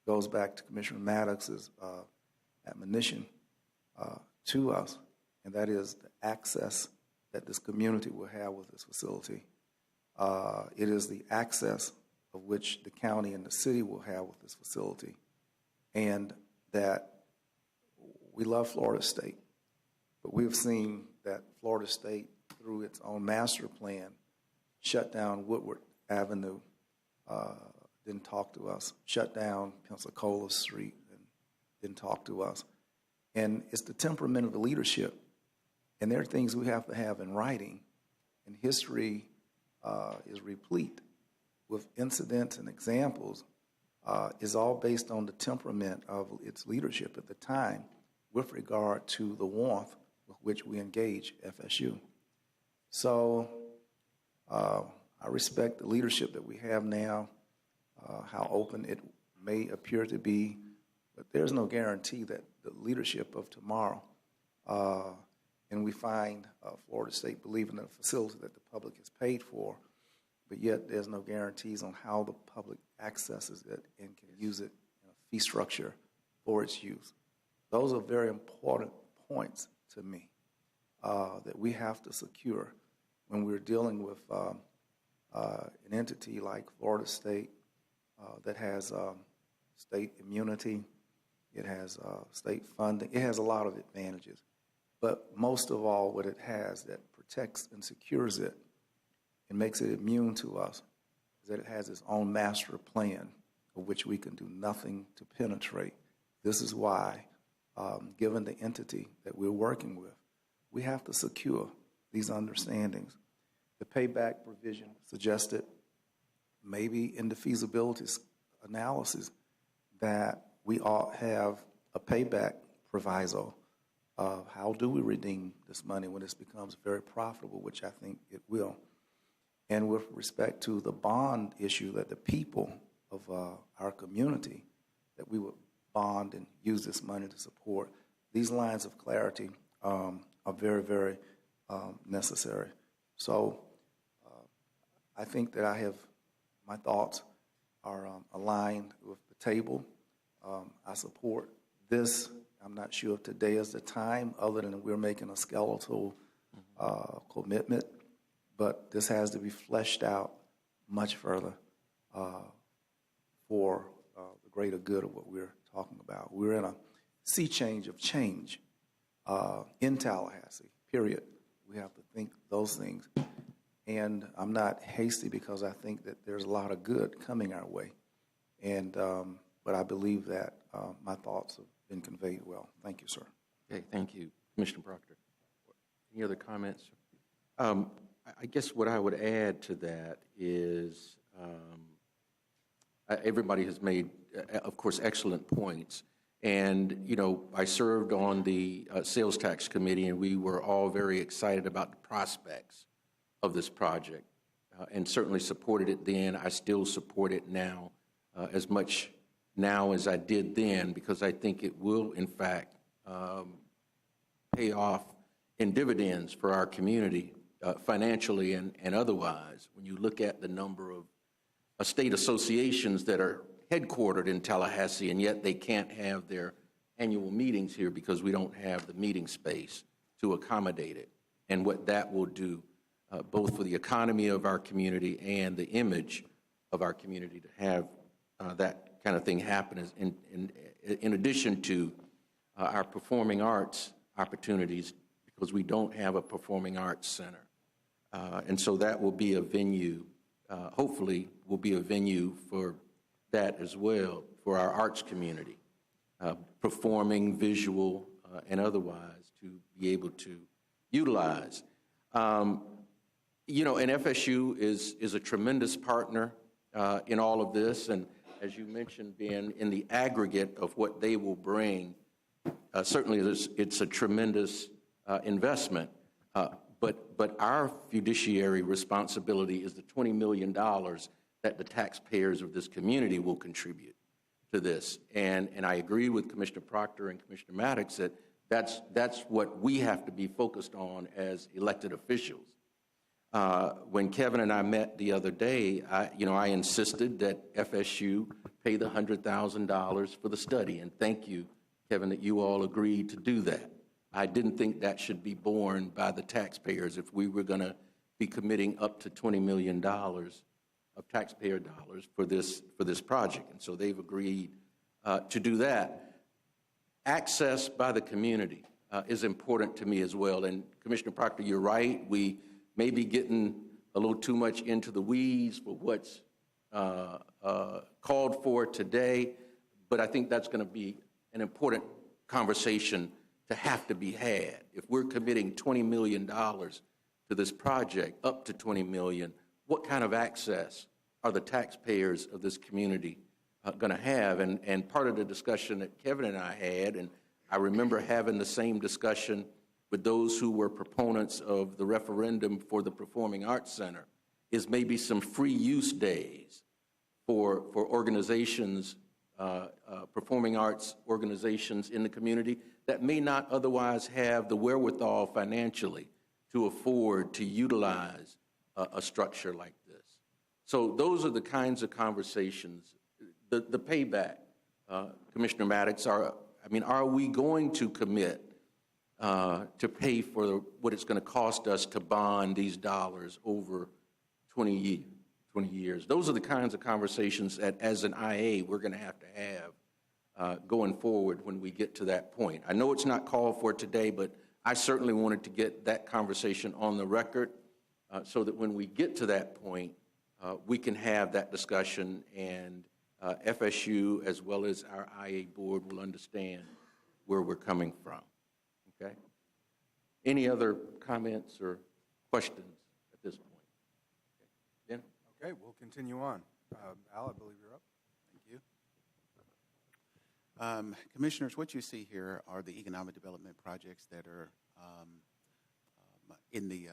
goes back to Commissioner Maddox's admonition to us, and that is the access that this community will have with this facility. It is the access of which the county and the city will have with this facility, and that we love Florida State, but we've seen that Florida State, through its own master plan, shut down Woodward Avenue, didn't talk to us, shut down Pensacola Street, and didn't talk to us. And it's the temperament of the leadership, and there are things we have to have in writing, and history is replete with incidents and examples, is all based on the temperament of its leadership at the time with regard to the warmth with which we engage FSU. So I respect the leadership that we have now, how open it may appear to be, but there's no guarantee that the leadership of tomorrow, and we find Florida State believing in a facility that the public has paid for, but yet there's no guarantees on how the public accesses it and can use it in a fee structure for its use. Those are very important points to me that we have to secure when we're dealing with an entity like Florida State that has state immunity, it has state funding, it has a lot of advantages. But most of all, what it has that protects and secures it and makes it immune to us is that it has its own master plan of which we can do nothing to penetrate. This is why, given the entity that we're working with, we have to secure these understandings. The payback provision suggested maybe in the feasibility analysis that we ought have a payback proviso of how do we redeem this money when this becomes very profitable, which I think it will. And with respect to the bond issue, that the people of our community, that we would bond and use this money to support, these lines of clarity are very, very necessary. So I think that I have my thoughts, are aligned with the table. I support this. I'm not sure if today is the time, other than we're making a skeletal commitment, but this has to be fleshed out much further for the greater good of what we're talking about. We're in a sea change of change in Tallahassee, period. We have to think those things. And I'm not hasty because I think that there's a lot of good coming our way. And but I believe that my thoughts have been conveyed well. Thank you, sir. Okay, thank you. Commissioner Proctor. Any other comments? I guess what I would add to that is everybody has made, of course, excellent points. And, you know, I served on the sales tax committee, and we were all very excited about the prospects of this project and certainly supported it then. I still support it now, as much now as I did then, because I think it will, in fact, pay off in dividends for our community, financially and otherwise. When you look at the number of state associations that are headquartered in Tallahassee, and yet they can't have their annual meetings here because we don't have the meeting space to accommodate it, and what that will do both for the economy of our community and the image of our community to have that kind of thing happen in addition to our performing arts opportunities, because we don't have a performing arts center. And so that will be a venue, hopefully will be a venue for that as well, for our arts community, performing, visual, and otherwise, to be able to utilize. You know, and FSU is a tremendous partner in all of this, and as you mentioned, Ben, in the aggregate of what they will bring, certainly it's a tremendous investment. But our fiduciary responsibility is the $20 million that the taxpayers of this community will contribute to this. And I agree with Commissioner Proctor and Commissioner Maddox that that's what we have to be focused on as elected officials. When Kevin and I met the other day, I insisted that FSU pay the $100,000 for the study. And thank you, Kevin, that you all agreed to do that. I didn't think that should be borne by the taxpayers if we were going to be committing up to $20 million of taxpayer dollars for this project. And so they've agreed to do that. Access by the community is important to me as well. And Commissioner Proctor, you're right. We may be getting a little too much into the weeds for what's called for today, but I think that's going to be an important conversation to have to be had. If we're committing $20 million to this project, up to $20 million, what kind of access are the taxpayers of this community going to have? And part of the discussion that Kevin and I had, and I remember having the same discussion with those who were proponents of the referendum for the Performing Arts Center, is maybe some free use days for organizations, performing arts organizations in the community that may not otherwise have the wherewithal financially to afford to utilize a structure like this. So those are the kinds of conversations. The payback, Commissioner Maddox, are we going to commit to pay for what it's going to cost us to bond these dollars over 20 years? Those are the kinds of conversations that, as an IA, we're going to have going forward when we get to that point. I know it's not called for today, but I certainly wanted to get that conversation on the record so that when we get to that point, we can have that discussion, and FSU as well as our IA board will understand where we're coming from. Okay? Any other comments or questions at this point? Okay. Ben? Okay, we'll continue on. Al, I believe you're up. Thank you. Commissioners, what you see here are the economic development projects that are in the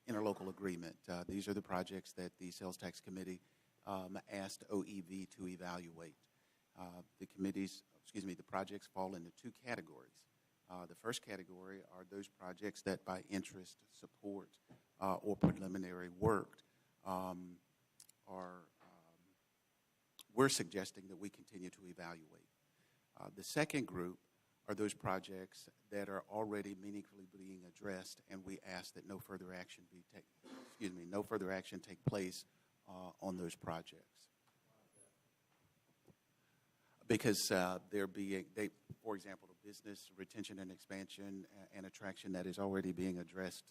interlocal agreement. These are the projects that the Sales Tax Committee asked OEV to evaluate. The projects fall into two categories. The first category are those projects that by interest, support, or preliminary work are we're suggesting that we continue to evaluate. The second group are those projects that are already meaningfully being addressed, and we ask that no further action take place on those projects. Because for example, the business retention and expansion and attraction that is already being addressed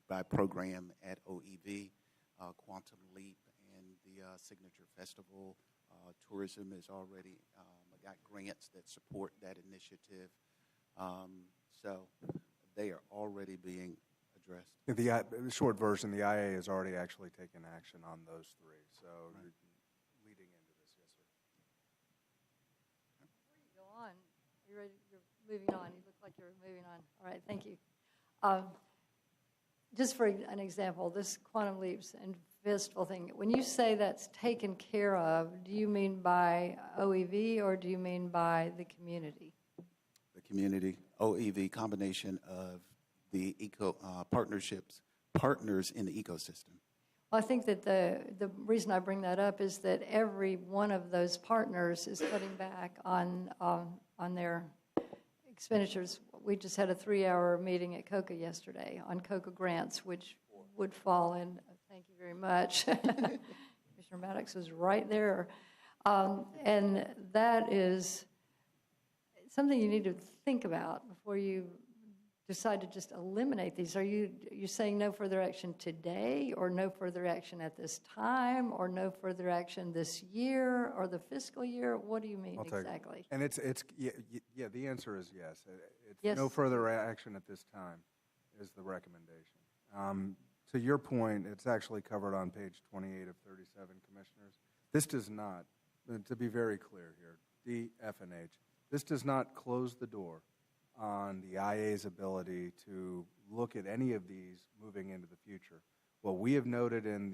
by program at OEV, Quantum Leap, and the Signature Festival. Tourism is already got grants that support that initiative. So they are already being addressed. The short version, the IA has already actually taken action on those three. So Right. You're leading into this, yes, sir. Before you go on, you're ready, you're moving on. You look like you're moving on. All right, thank you. Just for an example, this Quantum Leaps and Festival thing, when you say that's taken care of, do you mean by OEV or do you mean by the community? The community, OEV, combination of the partners in the ecosystem. Well, I think that the reason I bring that up is that every one of those partners is cutting back on their expenditures. We just had a 3-hour meeting at COCA yesterday on COCA grants, which would fall in. Thank you very much. Commissioner Maddox was right there. And that is something you need to think about before you decide to just eliminate these. Are you saying no further action today, or no further action at this time, or no further action this year or the fiscal year? What do you mean exactly? And it's yeah, the answer is yes. It's Yes. no further action at this time is the recommendation. To your point, it's actually covered on page 28 of 37, Commissioners. This does not, to be very clear here, D, F, and H, this does not close the door on the IA's ability to look at any of these moving into the future. What we have noted and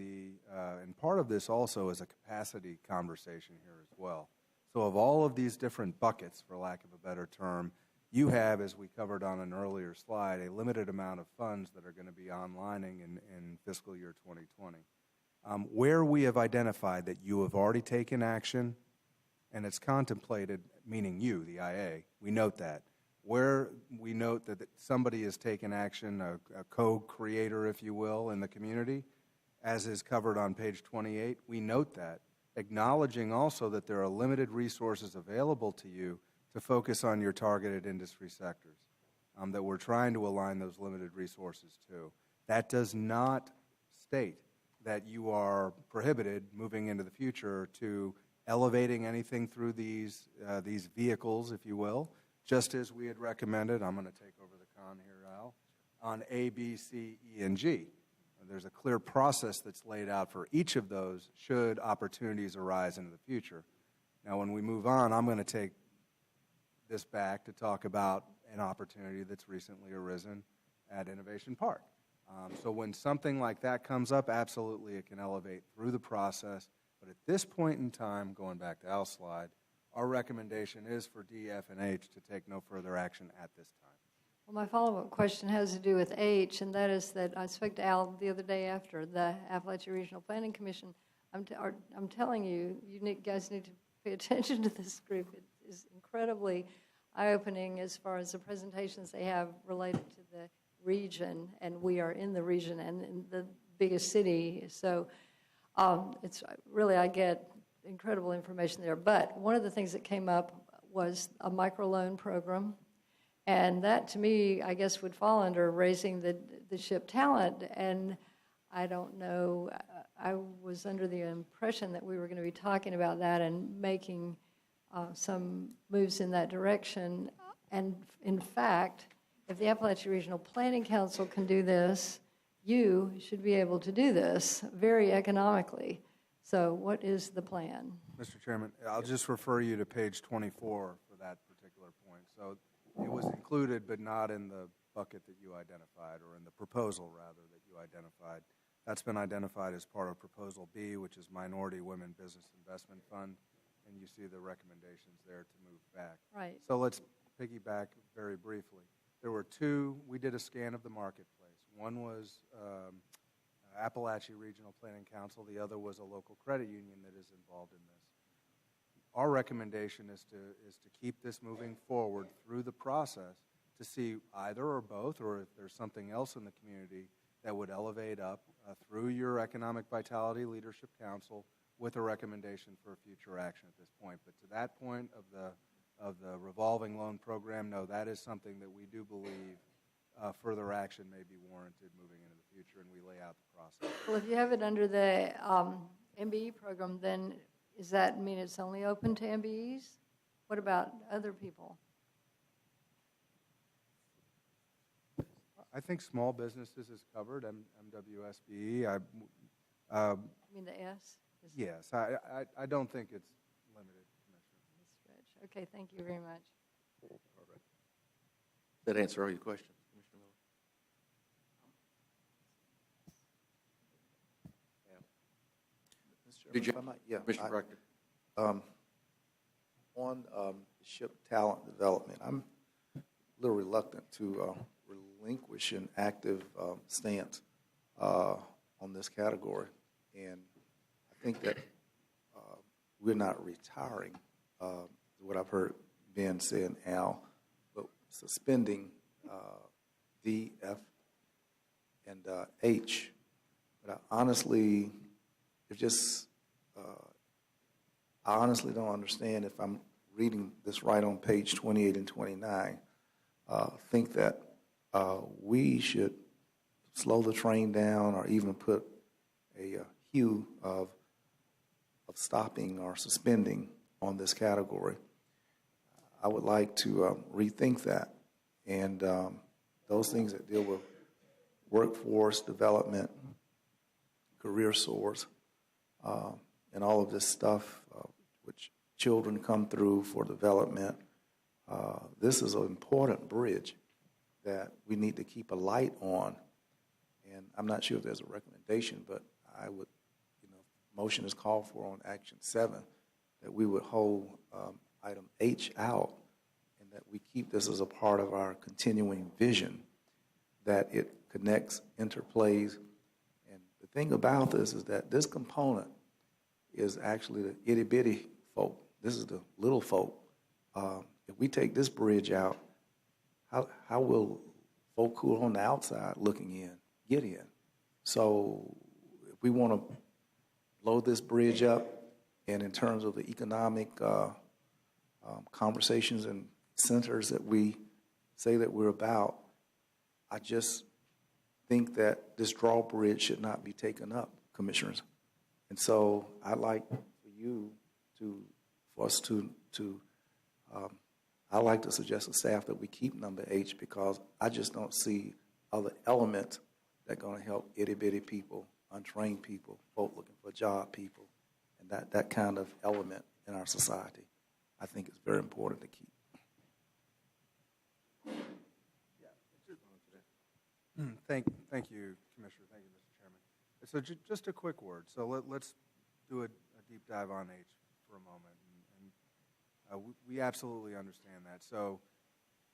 part of this also is a capacity conversation here as well. So of all of these different buckets, for lack of a better term, you have, as we covered on an earlier slide, a limited amount of funds that are going to be onlining in fiscal year 2020. Where we have identified that you have already taken action and it's contemplated, meaning you, the IA, we note that. Where we note that somebody has taken action, a co-creator, if you will, in the community, as is covered on page 28, we note that, acknowledging also that there are limited resources available to you to focus on your targeted industry sectors, that we're trying to align those limited resources to. That does not state that you are prohibited moving into the future to elevating anything through these vehicles, if you will, just as we had recommended. I'm going to take over the con here, Al, on A, B, C, E, and G. There's a clear process that's laid out for each of those should opportunities arise into the future. Now, when we move on, I'm going to take this back to talk about an opportunity that's recently arisen at Innovation Park. So when something like that comes up, absolutely it can elevate through the process. But at this point in time, going back to Al's slide, our recommendation is for D, F, and H to take no further action at this time. Well, my follow-up question has to do with H, and that is that I spoke to Al the other day after the Appalachia Regional Planning Commission. I'm telling you, guys need to pay attention to this group. It is incredibly eye-opening as far as the presentations they have related to the region, and we are in the region and in the biggest city. So it's really, I get incredible information there. But one of the things that came up was a microloan program. And that, to me, I guess would fall under raising the ship talent. And I don't know, I was under the impression that we were going to be talking about that and making some moves in that direction. And in fact, if the Appalachia Regional Planning Council can do this, you should be able to do this very economically. So what is the plan? Mr. Chairman, I'll just refer you to page 24 for that particular point. So it was included, but not in the bucket that you identified, or in the proposal, rather, that you identified. That's been identified as part of Proposal B, which is Minority Women Business Investment Fund, and you see the recommendations there to move back. Right. So let's piggyback very briefly. There were two, we did a scan of the marketplace. One was Appalachia Regional Planning Council. The other was a local credit union that is involved in this. our recommendation is to keep this moving forward through the process to see either or both, or if there's something else in the community that would elevate up through your Economic Vitality Leadership Council with a recommendation for future action at this point. But to that point of the revolving loan program, no, that is something that we do believe further action may be warranted moving into the future, and we lay out the process. Well, if you have it under the MBE program, then does that mean it's only open to MBEs? What about other people? I think small businesses is covered, MWSBE. You mean the S? Yes, I don't think it's limited, Commissioner. Stretch. Okay, thank you very much. All right. That answer all your questions, Commissioner Miller? Did you, Commissioner Proctor? On ship talent development, I'm a little reluctant to relinquish an active stance on this category. And I think that we're not retiring, what I've heard Ben say and Al, but suspending D, F, and H. But I honestly don't understand if I'm reading this right on page 28 and 29. Think that we should slow the train down or even put a hue of stopping or suspending on this category. I would like to rethink that. And those things that deal with workforce development, career source, and all of this stuff which children come through for development. This is an important bridge that we need to keep a light on. And I'm not sure if there's a recommendation, but I would, motion is called for on action 7, that we would hold item H out and that we keep this as a part of our continuing vision, that it connects, interplays. And the thing about this is that this component is actually the itty-bitty folk. This is the little folk. If we take this bridge out, how will folk who are on the outside looking in get in? So if we want to blow this bridge up, and in terms of the economic conversations and centers that we say that we're about, I just think that this drawbridge should not be taken up, commissioners. And so I'd like for us to I'd like to suggest to staff that we keep number H, because I just don't see other elements that are going to help itty-bitty people, untrained people, folk looking for a job people, and that kind of element in our society, I think is very important to keep. Thank you, Commissioner. Thank you, Mr. Chairman. So just a quick word. So let's do a deep dive on H for a moment. We absolutely understand that. So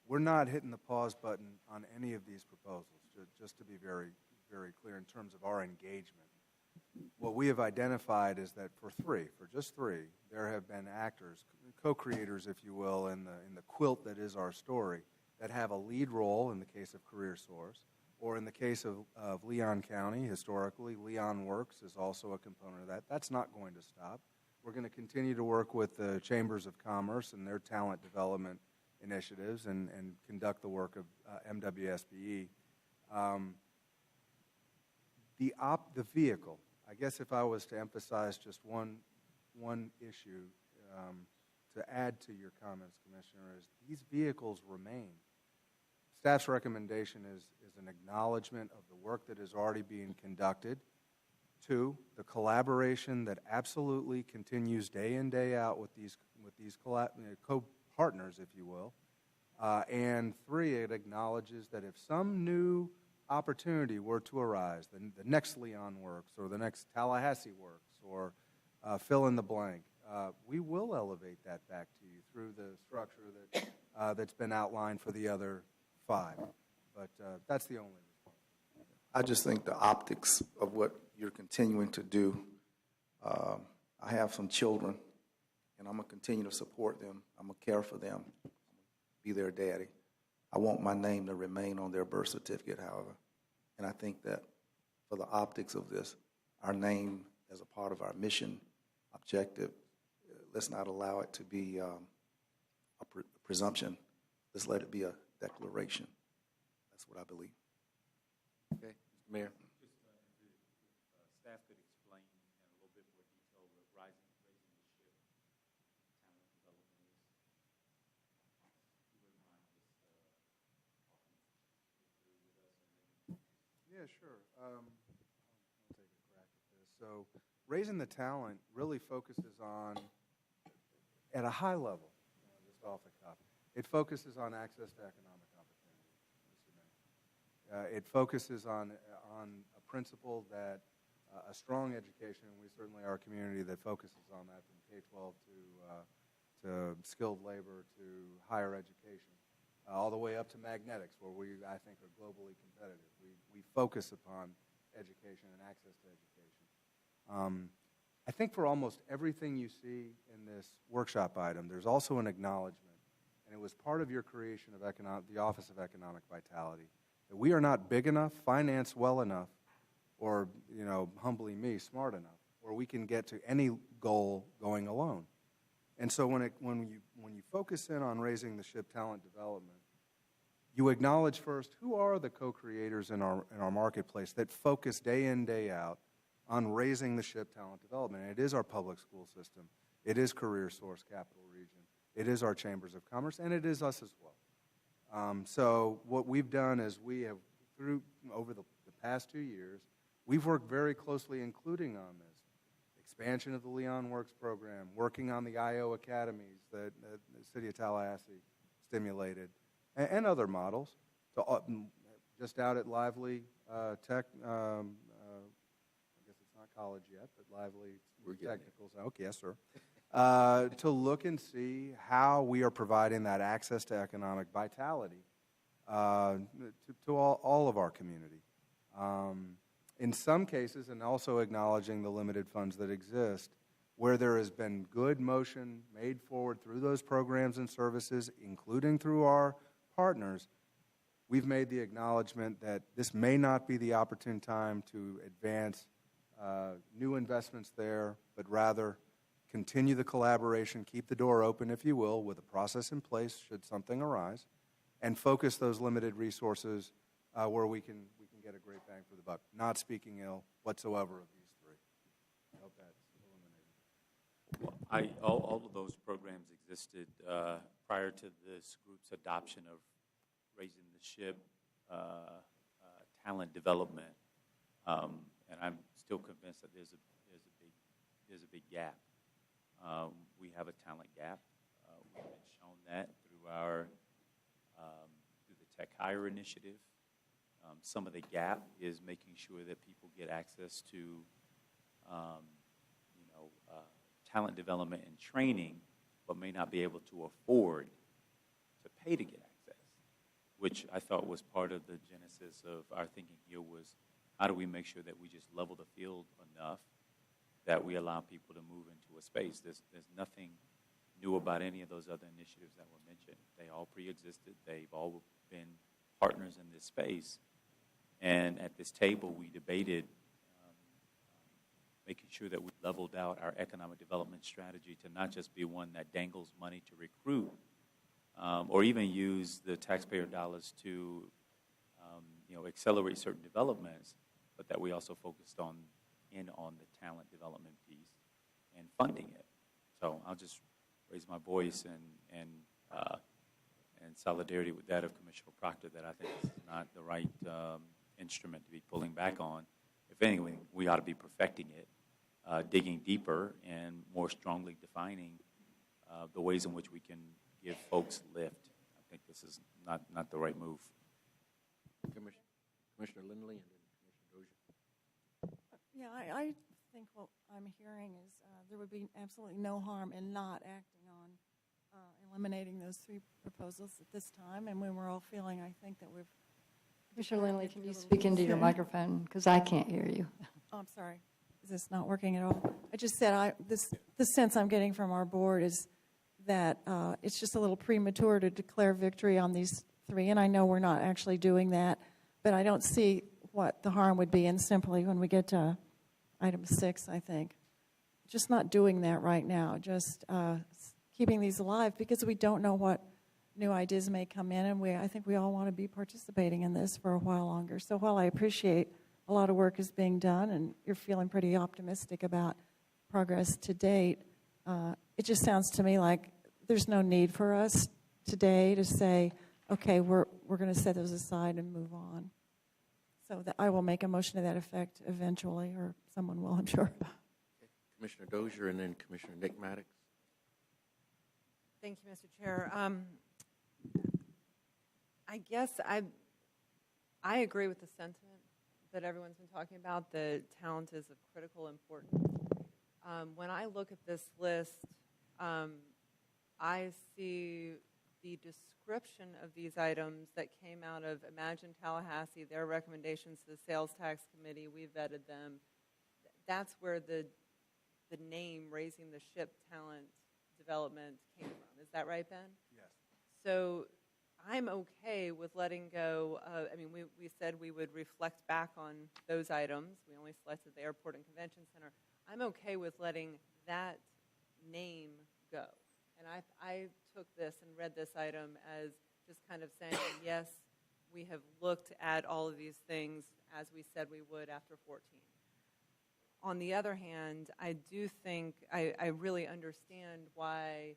we're not hitting the pause button on any of these proposals, just to be very, very clear in terms of our engagement. What we have identified is that for just three, there have been actors, co-creators, if you will, in the quilt that is our story, that have a lead role in the case of Career Source, or in the case of Leon County, historically, Leon Works is also a component of that. That's not going to stop. We're going to continue to work with the Chambers of Commerce and their talent development initiatives and conduct the work of MWSBE. The vehicle, I guess if I was to emphasize just one issue to add to your comments, Commissioner, is these vehicles remain. Staff's recommendation is an acknowledgement of the work that is already being conducted. 2, the collaboration that absolutely continues day in, day out with these co-partners, if you will. And 3, it acknowledges that if some new opportunity were to arise, the next Leon Works or the next Tallahassee Works or fill in the blank, we will elevate that back to you through the structure that's been outlined for the other 5. But that's the only response. I just think the optics of what you're continuing to do, I have some children, and I'm going to continue to support them. I'm going to care for them, be their daddy. I want my name to remain on their birth certificate, however. And I think that for the optics of this, our name as a part of our mission objective, let's not allow it to be a presumption. Let's let it be a declaration. That's what I believe. Okay, Mr. Mayor. Staff could explain in a little bit more detail what raising the ship talent development is. If you wouldn't mind just talking with us and then. Yeah, sure. I'll take a crack at this. So, raising the talent really focuses on, at a high level, just off the cuff, it focuses on access to economic opportunity, Mr. Mayor. It focuses on a principle that a strong education, and we certainly are a community that focuses on that from K-12 to skilled labor to higher education, all the way up to magnetics, where we, I think, are globally competitive. We focus upon education and access to education. I think for almost everything you see in this workshop item, there's also an acknowledgement, and it was part of your creation of the Office of Economic Vitality, that we are not big enough, financed well enough, or, humbly me, smart enough, where we can get to any goal going alone. And so when you focus in on raising the ship talent development, you acknowledge first who are the co-creators in our marketplace that focus day in, day out on raising the ship talent development. And it is our public school system. It is Career Source Capital Region. It is our chambers of commerce, and it is us as well. So what we've done is we have, over the past 2 years, we've worked very closely, including on this expansion of the Leon Works program, working on the IO academies that the city of Tallahassee stimulated, and other models. So, just out at Lively Tech, I guess it's not college yet, but Lively Technicals. Okay, yes, sir. To look and see how we are providing that access to economic vitality to all of our community. In some cases, and also acknowledging the limited funds that exist, where there has been good motion made forward through those programs and services, including through our partners, we've made the acknowledgement that this may not be the opportune time to advance new investments there, but rather continue the collaboration, keep the door open, if you will, with a process in place should something arise, and focus those limited resources where we can get a great bang for the buck. Not speaking ill whatsoever of these three. I hope that's eliminated. Well, all of those programs existed prior to this group's adoption of raising the ship talent development, and I'm still convinced that there's a big gap. We have a talent gap. We've been shown that through the Tech Hire initiative. Some of the gap is making sure that people get access to, talent development and training, but may not be able to afford to pay to get access, which I thought was part of the genesis of our thinking here was how do we make sure that we just level the field enough that we allow people to move into a space. There's nothing new about any of those other initiatives that were mentioned. They all pre-existed. They've all been partners in this space. And at this table, we debated making sure that we leveled out our economic development strategy to not just be one that dangles money to recruit or even use the taxpayer dollars to accelerate certain developments, but that we also focused on the talent development piece and funding it. So I'll just raise my voice and solidarity with that of Commissioner Proctor that I think is not the right instrument to be pulling back on. If anything, we ought to be perfecting it, digging deeper and more strongly defining the ways in which we can give folks lift. I think this is not the right move. Commissioner Lindley and then Commissioner Dozier. Yeah, I think what I'm hearing is there would be absolutely no harm in not acting on eliminating those three proposals at this time. And when we're all feeling, I think that we've... Commissioner Lindley, can you speak into your microphone? Because I can't hear you. Oh, I'm sorry. Is this not working at all? I just said the sense I'm getting from our board is that it's just a little premature to declare victory on these three, and I know we're not actually doing that, but I don't see what the harm would be in simply when we get to item 6, I think. Just not doing that right now, just keeping these alive because we don't know what new ideas may come in, and I think we all want to be participating in this for a while longer. So while I appreciate a lot of work is being done and you're feeling pretty optimistic about progress to date, it just sounds to me like there's no need for us today to say, okay, we're going to set those aside and move on. So I will make a motion to that effect eventually, or someone will, I'm sure. Commissioner Dozier and then Commissioner Nick Maddox. Thank you, Mr. Chair. I guess I agree with the sentiment that everyone's been talking about. The talent is of critical importance. When I look at this list, I see the description of these items that came out of Imagine Tallahassee, their recommendations to the Sales Tax Committee. We vetted them. That's where the name Raising the Ship Talent Development came from. Is that right, Ben? Yes. So I'm okay with letting go. We said we would reflect back on those items. We only selected the Airport and Convention Center. I'm okay with letting that name go. And I took this and read this item as just kind of saying, yes, we have looked at all of these things as we said we would after 14. On the other hand, I do think I really understand why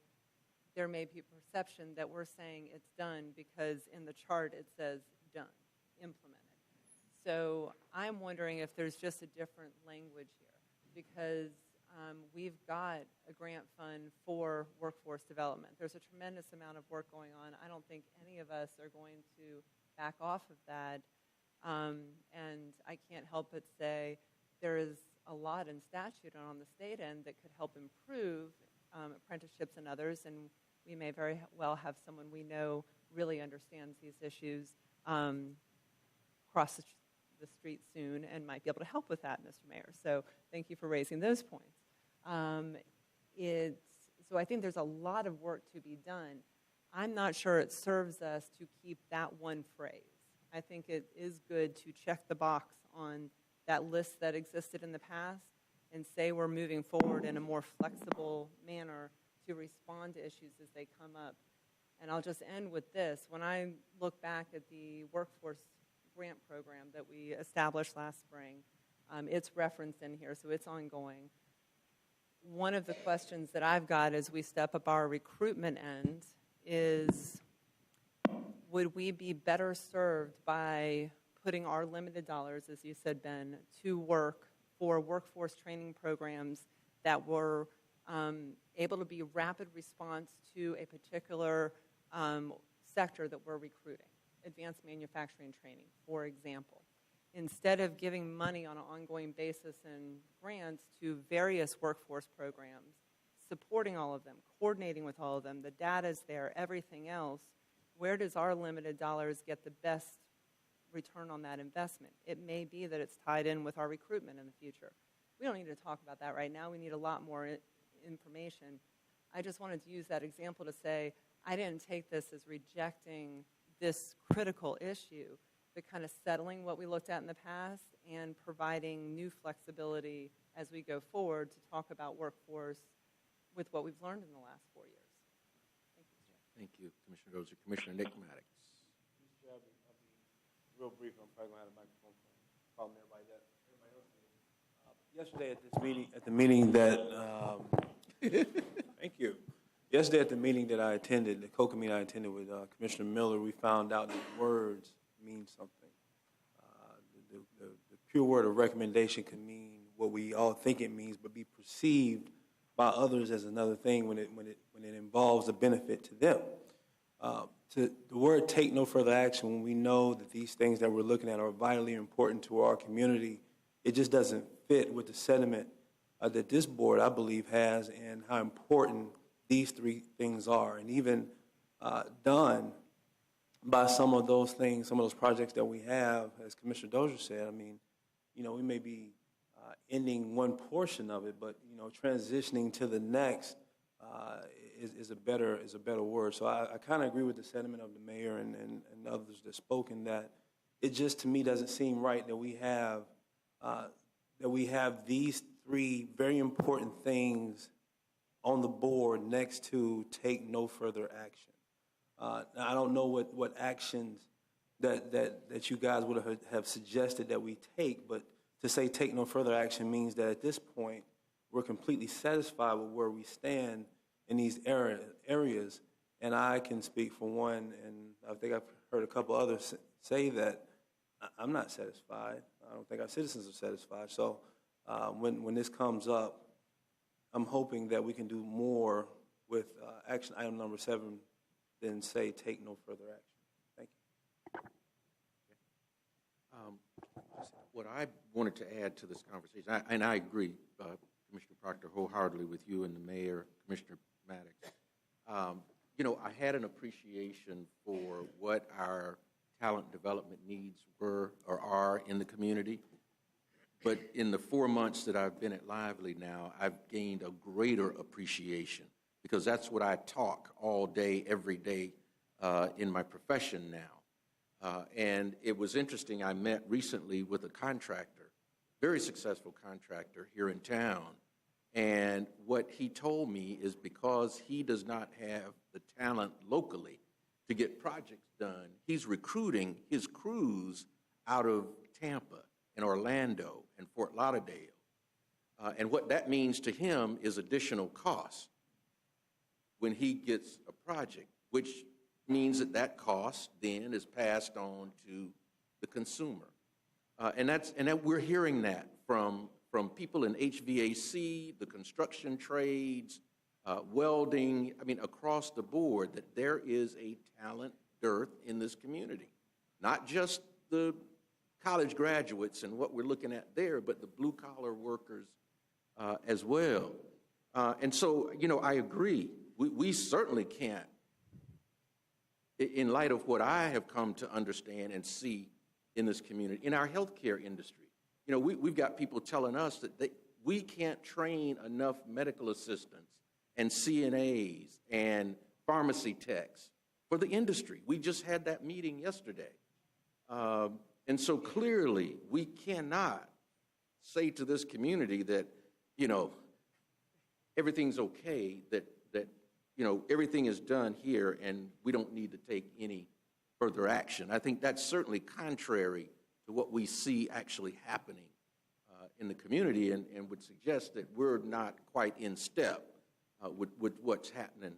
there may be a perception that we're saying it's done because in the chart it says done, implemented. So I'm wondering if there's just a different language here because we've got a grant fund for workforce development. There's a tremendous amount of work going on. I don't think any of us are going to back off of that. And I can't help but say there is a lot in statute and on the state end that could help improve apprenticeships and others, and we may very well have someone we know really understands these issues cross the street soon and might be able to help with that, Mr. Mayor. So thank you for raising those points. So I think there's a lot of work to be done. I'm not sure it serves us to keep that one phrase. I think it is good to check the box on that list that existed in the past and say we're moving forward in a more flexible manner to respond to issues as they come up. And I'll just end with this. When I look back at the workforce grant program that we established last spring, it's referenced in here, so it's ongoing. One of the questions that I've got as we step up our recruitment end is, would we be better served by putting our limited dollars, as you said, Ben, to work for workforce training programs that were able to be rapid response to a particular sector that we're recruiting, advanced manufacturing training, for example. Instead of giving money on an ongoing basis and grants to various workforce programs, supporting all of them, coordinating with all of them, the data's there, everything else, where does our limited dollars get the best return on that investment? It may be that it's tied in with our recruitment in the future. We don't need to talk about that right now. We need a lot more information. I just wanted to use that example to say I didn't take this as rejecting this critical issue, but kind of settling what we looked at in the past and providing new flexibility as we go forward to talk about workforce with what we've learned in the last 4 years. Thank you. Thank you, Commissioner Dozier. Commissioner Nick Maddox. Mr. Chair, I'll be real brief. I'm probably going to have a microphone problem everybody else is. Yesterday at the meeting that thank you. Yesterday at the meeting that I attended, the COCA meeting I attended with Commissioner Miller, we found out that words mean something. The pure word of recommendation can mean what we all think it means, but be perceived by others as another thing when it involves a benefit to them. The word "take no further action," when we know that these things that we're looking at are vitally important to our community, it just doesn't fit with the sentiment that this board, I believe, has and how important these three things are. And even done by some of those things, some of those projects that we have, as Commissioner Dozier said, I mean, we may be ending one portion of it, but transitioning to the next is a better word. So I kind of agree with the sentiment of the mayor and others that spoken, that it just to me doesn't seem right that we have these three very important things on the board next to take no further action. Now I don't know what actions that you guys would have suggested that we take, but to say take no further action means that at this point we're completely satisfied with where we stand in these areas. And I can speak for one, and I think I've heard a couple others say that I'm not satisfied. I don't think our citizens are satisfied. So when this comes up, I'm hoping that we can do more with action item number 7 than say take no further action. Thank you. What I wanted to add to this conversation, and I agree, Commissioner Proctor, wholeheartedly with you and the mayor, Commissioner Maddox. I had an appreciation for what our talent development needs were or are in the community. But in the 4 months that I've been at Lively now, I've gained a greater appreciation, because that's what I talk all day, every day in my profession now. And it was interesting, I met recently with a contractor, very successful contractor here in town. And what he told me is because he does not have the talent locally to get projects done, he's recruiting his crews out of Tampa and Orlando and Fort Lauderdale. And what that means to him is additional costs when he gets a project, which means that cost then is passed on to the consumer. And that we're hearing that from people in HVAC, the construction trades, welding, across the board, that there is a talent dearth in this community. Not just the college graduates and what we're looking at there, but the blue-collar workers as well. And so, I agree. We certainly can't, in light of what I have come to understand and see in this community, in our healthcare industry, we've got people telling us that we can't train enough medical assistants and CNAs and pharmacy techs for the industry. We just had that meeting yesterday. And so clearly, we cannot say to this community that, everything's okay, that everything is done here and we don't need to take any further action. I think that's certainly contrary to what we see actually happening in the community, and would suggest that we're not quite in step with what's happening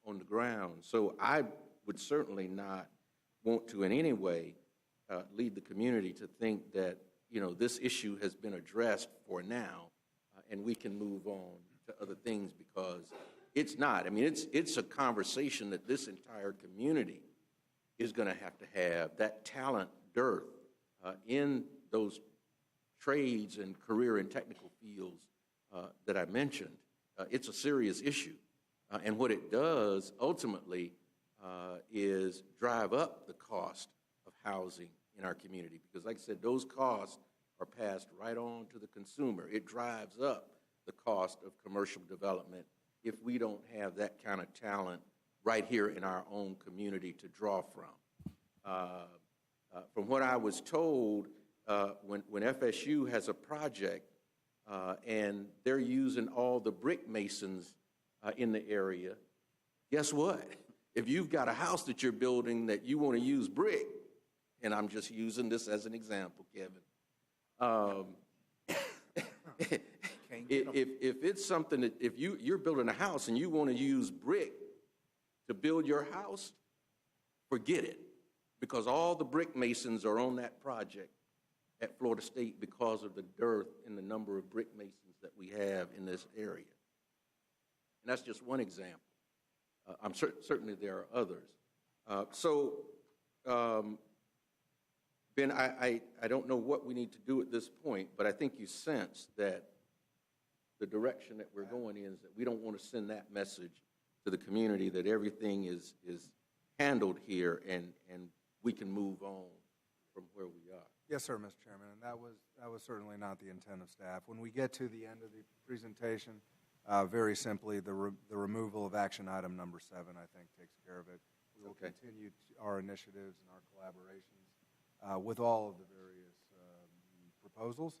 on the ground. So I would certainly not want to in any way lead the community to think that, this issue has been addressed for now and we can move on to other things, because it's not. It's a conversation that this entire community is going to have that talent dearth in those trades and career and technical fields that I mentioned. It's a serious issue. And what it does ultimately is drive up the cost of housing in our community, because like I said, those costs are passed right on to the consumer. It drives up the cost of commercial development if we don't have that kind of talent right here in our own community to draw from. From what I was told, when FSU has a project and they're using all the brick masons in the area, guess what? If you've got a house that you're building that you want to use brick, and I'm just using this as an example, Kevin, if it's something that, if you're building a house and you want to use brick to build your house, forget it, because all the brick masons are on that project at Florida State because of the dearth in the number of brick masons that we have in this area. And that's just one example. I'm certainly there are others. Ben, I don't know what we need to do at this point, but I think you sense that the direction that we're going in is that we don't want to send that message to the community that everything is handled here and we can move on from where we are. Yes, sir, Mr. Chairman, and that was certainly not the intent of staff. When we get to the end of the presentation, very simply, the removal of action item number 7, I think, takes care of it. We will continue our initiatives and our collaborations with all of the various proposals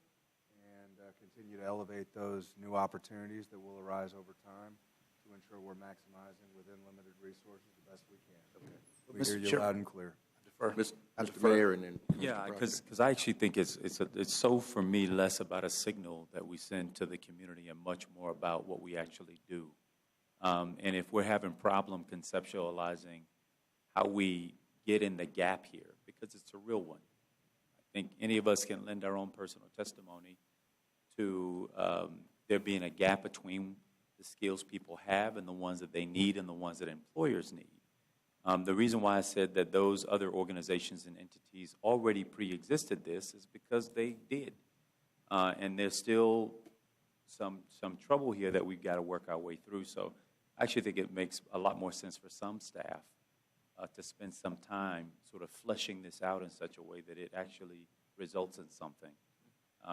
and continue to elevate those new opportunities that will arise over time to ensure we're maximizing within limited resources the best we can. We hear you loud and clear. Mr. Mayor, and then Yeah, because I actually think it's so, for me, less about a signal that we send to the community and much more about what we actually do. And if we're having problem conceptualizing how we get in the gap here, because it's a real one, I think any of us can lend our own personal testimony to there being a gap between the skills people have and the ones that they need and the ones that employers need. The reason why I said that those other organizations and entities already pre-existed this is because they did. And there's still some trouble here that we've got to work our way through. So I actually think it makes a lot more sense for some staff to spend some time sort of fleshing this out in such a way that it actually results in something.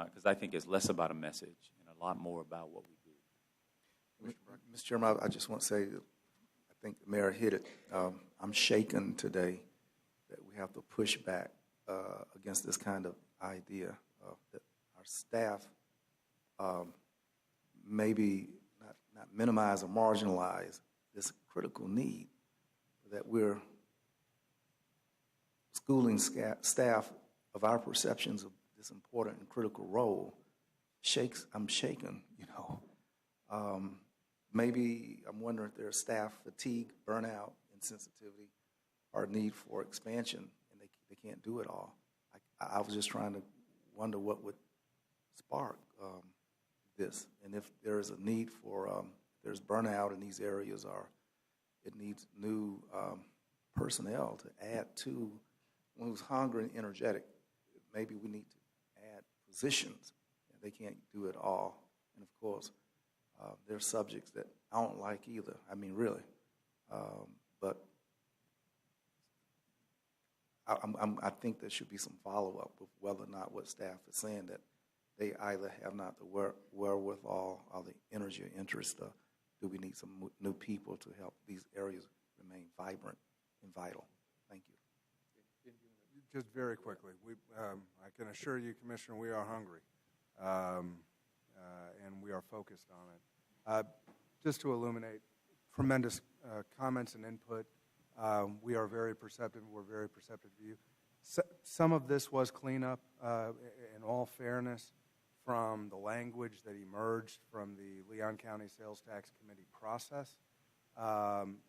Because I think it's less about a message and a lot more about what we do. Mr. Chairman, I just want to say, I think the mayor hit it. I'm shaken today that we have to push back against this kind of idea that our staff maybe not minimize or marginalize this critical need, that we're schooling staff of our perceptions of this important and critical role. I'm shaken, you know. Maybe I'm wondering if there's staff fatigue, burnout, insensitivity, or need for expansion, and they can't do it all. I was just trying to wonder what would spark this, and if there is a need for, there's burnout in these areas, or it needs new personnel to add to one who's hungry and energetic. Maybe we need to add positions, and they can't do it all. And of course, there are subjects that I don't like either. I mean, really. But I think there should be some follow-up with whether or not what staff is saying, that they either have not the wherewithal or the energy or interest, or do we need some new people to help these areas remain vibrant and vital? Thank you. Just very quickly, I can assure you, Commissioner, we are hungry, and we are focused on it. Just to illuminate, tremendous comments and input. We are very perceptive. We're very perceptive to you. Some of this was cleanup, in all fairness, from the language that emerged from the Leon County Sales Tax Committee process.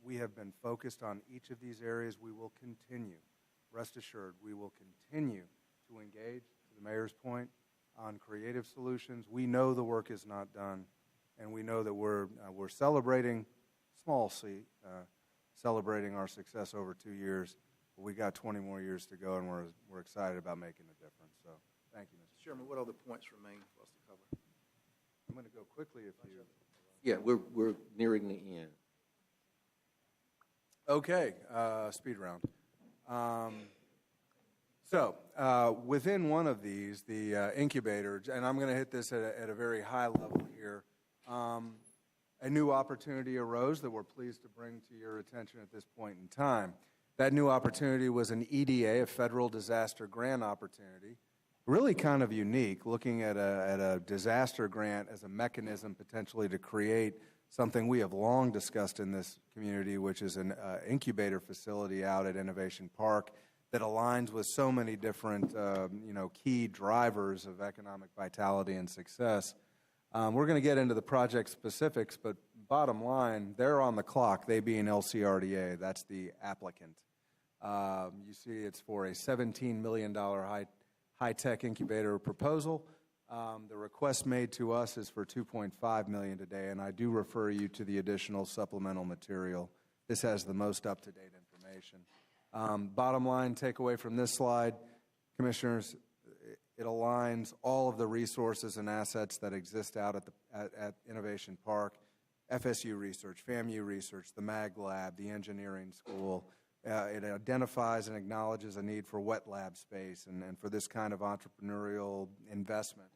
We have been focused on each of these areas. We will continue. Rest assured, we will continue to engage, to the mayor's point, on creative solutions. We know the work is not done, and we know that we're celebrating, small c, celebrating our success over 2 years. But we got 20 more years to go, and we're excited about making a difference. So thank you, Mr. Chairman, what other points remain for us to cover? I'm going to go quickly if you... Yeah, we're nearing the end. Okay, speed round. So within one of these, the incubator, and I'm going to hit this at a very high level here, a new opportunity arose that we're pleased to bring to your attention at this point in time. That new opportunity was an EDA, a federal disaster grant opportunity, really kind of unique, looking at a disaster grant as a mechanism potentially to create something we have long discussed in this community, which is an incubator facility out at Innovation Park that aligns with so many different key drivers of economic vitality and success. We're going to get into the project specifics, but bottom line, they're on the clock, they being LCRDA. That's the applicant. You see it's for a $17 million high-tech incubator proposal. The request made to us is for $2.5 million today, and I do refer you to the additional supplemental material. This has the most up-to-date information. Bottom line takeaway from this slide, Commissioners, it aligns all of the resources and assets that exist out at Innovation Park, FSU Research, FAMU Research, the MAG Lab, the Engineering School, It identifies and acknowledges a need for wet lab space and for this kind of entrepreneurial investment.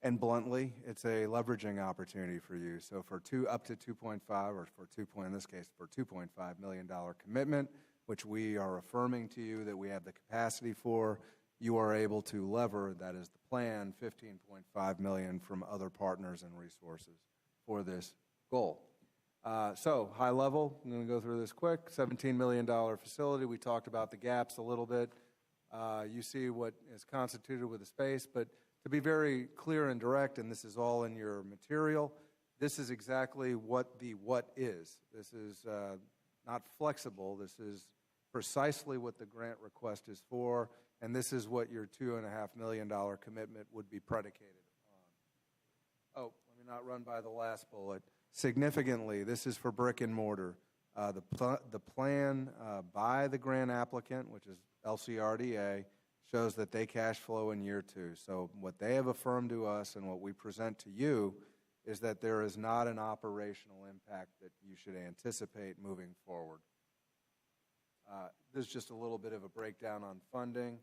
And bluntly, it's a leveraging opportunity for you. So for up to 2.5, or for in this case, for $2.5 million commitment, which we are affirming to you that we have the capacity for, you are able to lever, that is the plan, $15.5 million from other partners and resources for this goal. So high level, I'm going to go through this quick. $17 million facility. We talked about the gaps a little bit. You see what is constituted with the space, but to be very clear and direct, and this is all in your material, this is exactly what the what is. This is not flexible. This is precisely what the grant request is for, and this is what your $2.5 million commitment would be predicated upon. Oh, let me not run by the last bullet. Significantly, this is for brick and mortar. The plan by the grant applicant, which is LCRDA, shows that they cash flow in year 2. So what they have affirmed to us and what we present to you is that there is not an operational impact that you should anticipate moving forward. This is just a little bit of a breakdown on funding.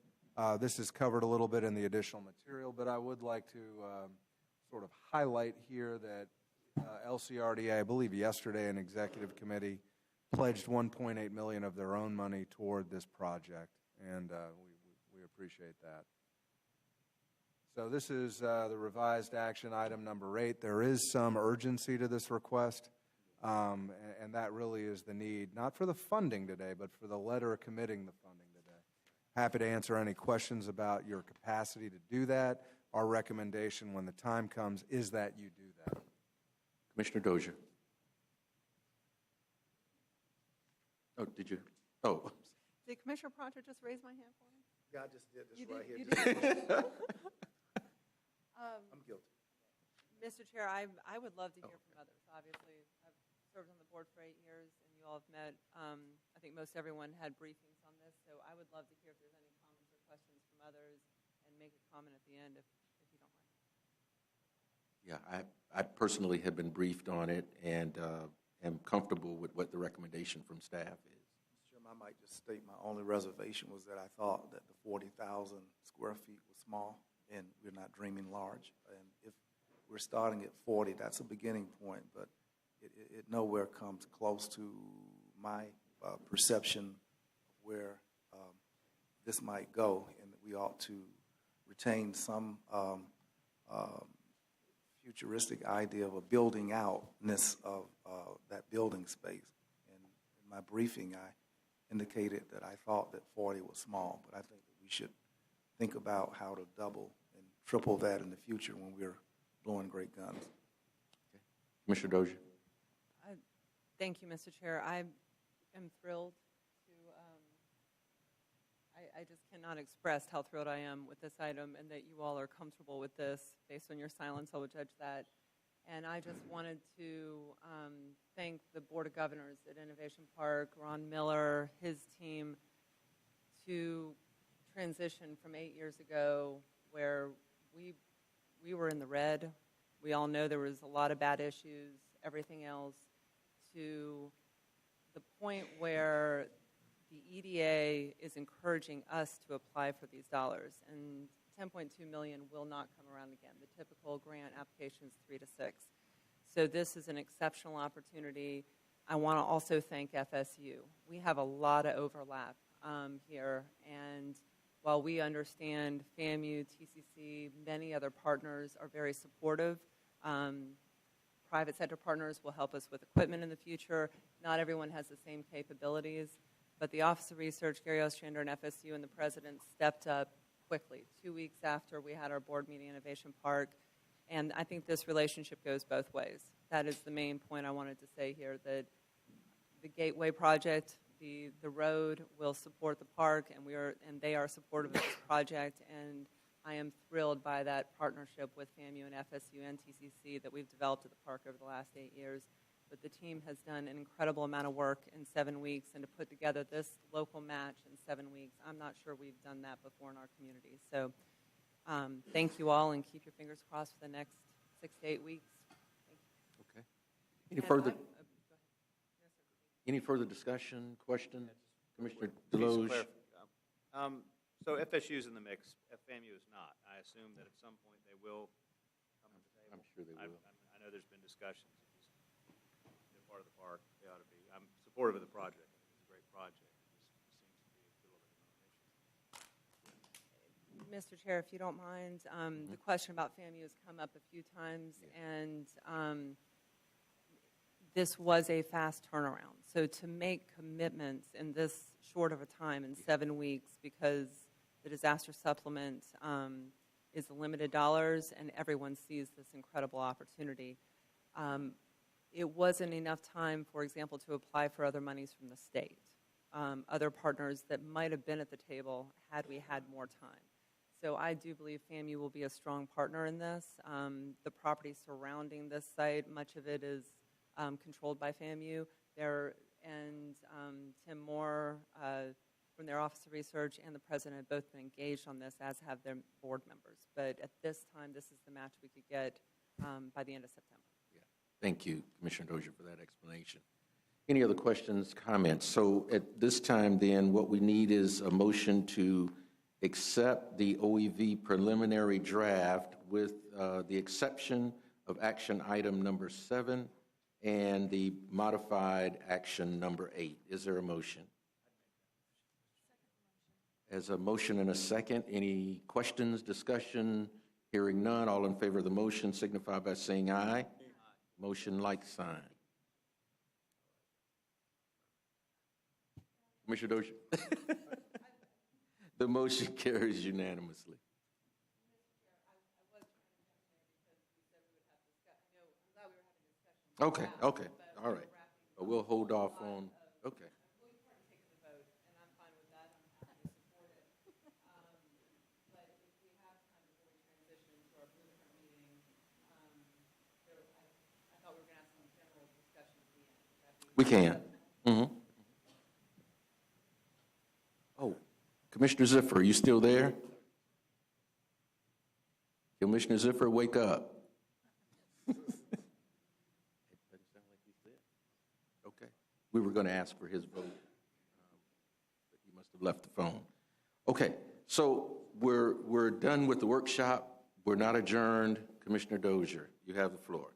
This is covered a little bit in the additional material, but I would like to sort of highlight here that LCRDA, I believe yesterday, an executive committee pledged $1.8 million of their own money toward this project, and we appreciate that. So this is the revised action item number 8. There is some urgency to this request, and that really is the need, not for the funding today, but for the letter committing the funding today. Happy to answer any questions about your capacity to do that. Our recommendation when the time comes is that you do that. Commissioner Dozier. Oh, did you? Oh. Did Commissioner Proctor just raise my hand for me? Yeah, I just did this You right did, here. you did. I'm guilty. Mr. Chair, I would love to hear from others. Obviously, I've served on the board for 8 years, and you all have met. I think most everyone had briefings on this, so I would love to hear if there's any comments or questions from others, and make a comment at the end if you don't mind. Yeah, I personally have been briefed on it and am comfortable with what the recommendation from staff is. Mr. Chairman, I might just state my only reservation was that I thought that the 40,000 square feet was small, and we're not dreaming large. And if we're starting at 40, that's a beginning point, but it nowhere comes close to my perception of where this might go, and that we ought to retain some futuristic idea of a building outness of that building space. And in my briefing, I indicated that I thought that 40 was small, but I think that we should think about how to double and triple that in the future when we're blowing great guns. Okay. Commissioner Dozier. Thank you, Mr. Chair. I am thrilled to, I just cannot express how thrilled I am with this item and that you all are comfortable with this. Based on your silence, I will judge that. And I just wanted to thank the Board of Governors at Innovation Park, Ron Miller, his team, to transition from 8 years ago where we were in the red. We all know there was a lot of bad issues, everything else, to the point where the EDA is encouraging us to apply for these dollars. And $10.2 million will not come around again. The typical grant application is 3 to 6. So this is an exceptional opportunity. I want to also thank FSU. We have a lot of overlap here, and while we understand FAMU, TCC, many other partners are very supportive. Private sector partners will help us with equipment in the future. Not everyone has the same capabilities, but the Office of Research, Gary Ostrander, and FSU and the President stepped up quickly, 2 weeks after we had our board meeting in Innovation Park, and I think this relationship goes both ways. That is the main point I wanted to say here, that the Gateway project, the road will support the park, and they are supportive of this project, and I am thrilled by that partnership with FAMU and FSU and TCC that we've developed at the park over the last 8 years. But the team has done an incredible amount of work in 7 weeks, and to put together this local match in 7 weeks, I'm not sure we've done that before in our community. So thank you all, and keep your fingers crossed for the next 6 to 8 weeks. Thank you. Okay. Any further discussion, question? Commissioner Piece of Deloge? So FSU's in the mix, FAMU is not. I assume that at some point they will come to the table. I'm sure they will. I know there's been discussions. They're part of the park. They ought to be. I'm supportive of the project. I think it's a great project. It just seems to be a little bit of an issue. Mr. Chair, if you don't mind, the question about FAMU has come up a few times, and this was a fast turnaround. So to make commitments in this short of a time, in 7 weeks, because the disaster supplement is limited dollars, and everyone sees this incredible opportunity. It wasn't enough time, for example, to apply for other monies from the state, other partners that might have been at the table had we had more time. So I do believe FAMU will be a strong partner in this. The property surrounding this site, much of it is controlled by FAMU. And Tim Moore from their Office of Research and the President have both been engaged on this, as have their board members. But at this time, this is the match we could get by the end of September. Yeah. Thank you, Commissioner Dozier, for that explanation. Any other questions, comments? So at this time, then, what we need is a motion to accept the OEV preliminary draft with the exception of action item number 7 and the modified action number 8. Is there a motion? As a motion and a second, any questions, discussion? Hearing none, all in favor of the motion signify by saying aye. Motion like sign. Commissioner Dozier. The motion carries unanimously. Okay, okay, all right. But we'll hold off on, okay. We can. Mm-hmm. Oh, Commissioner Ziffer, are you still there? Commissioner Ziffer, wake up. Okay. We were going to ask for his vote, but he must have left the phone. Okay, so we're done with the workshop. We're not adjourned. Commissioner Dozier, you have the floor.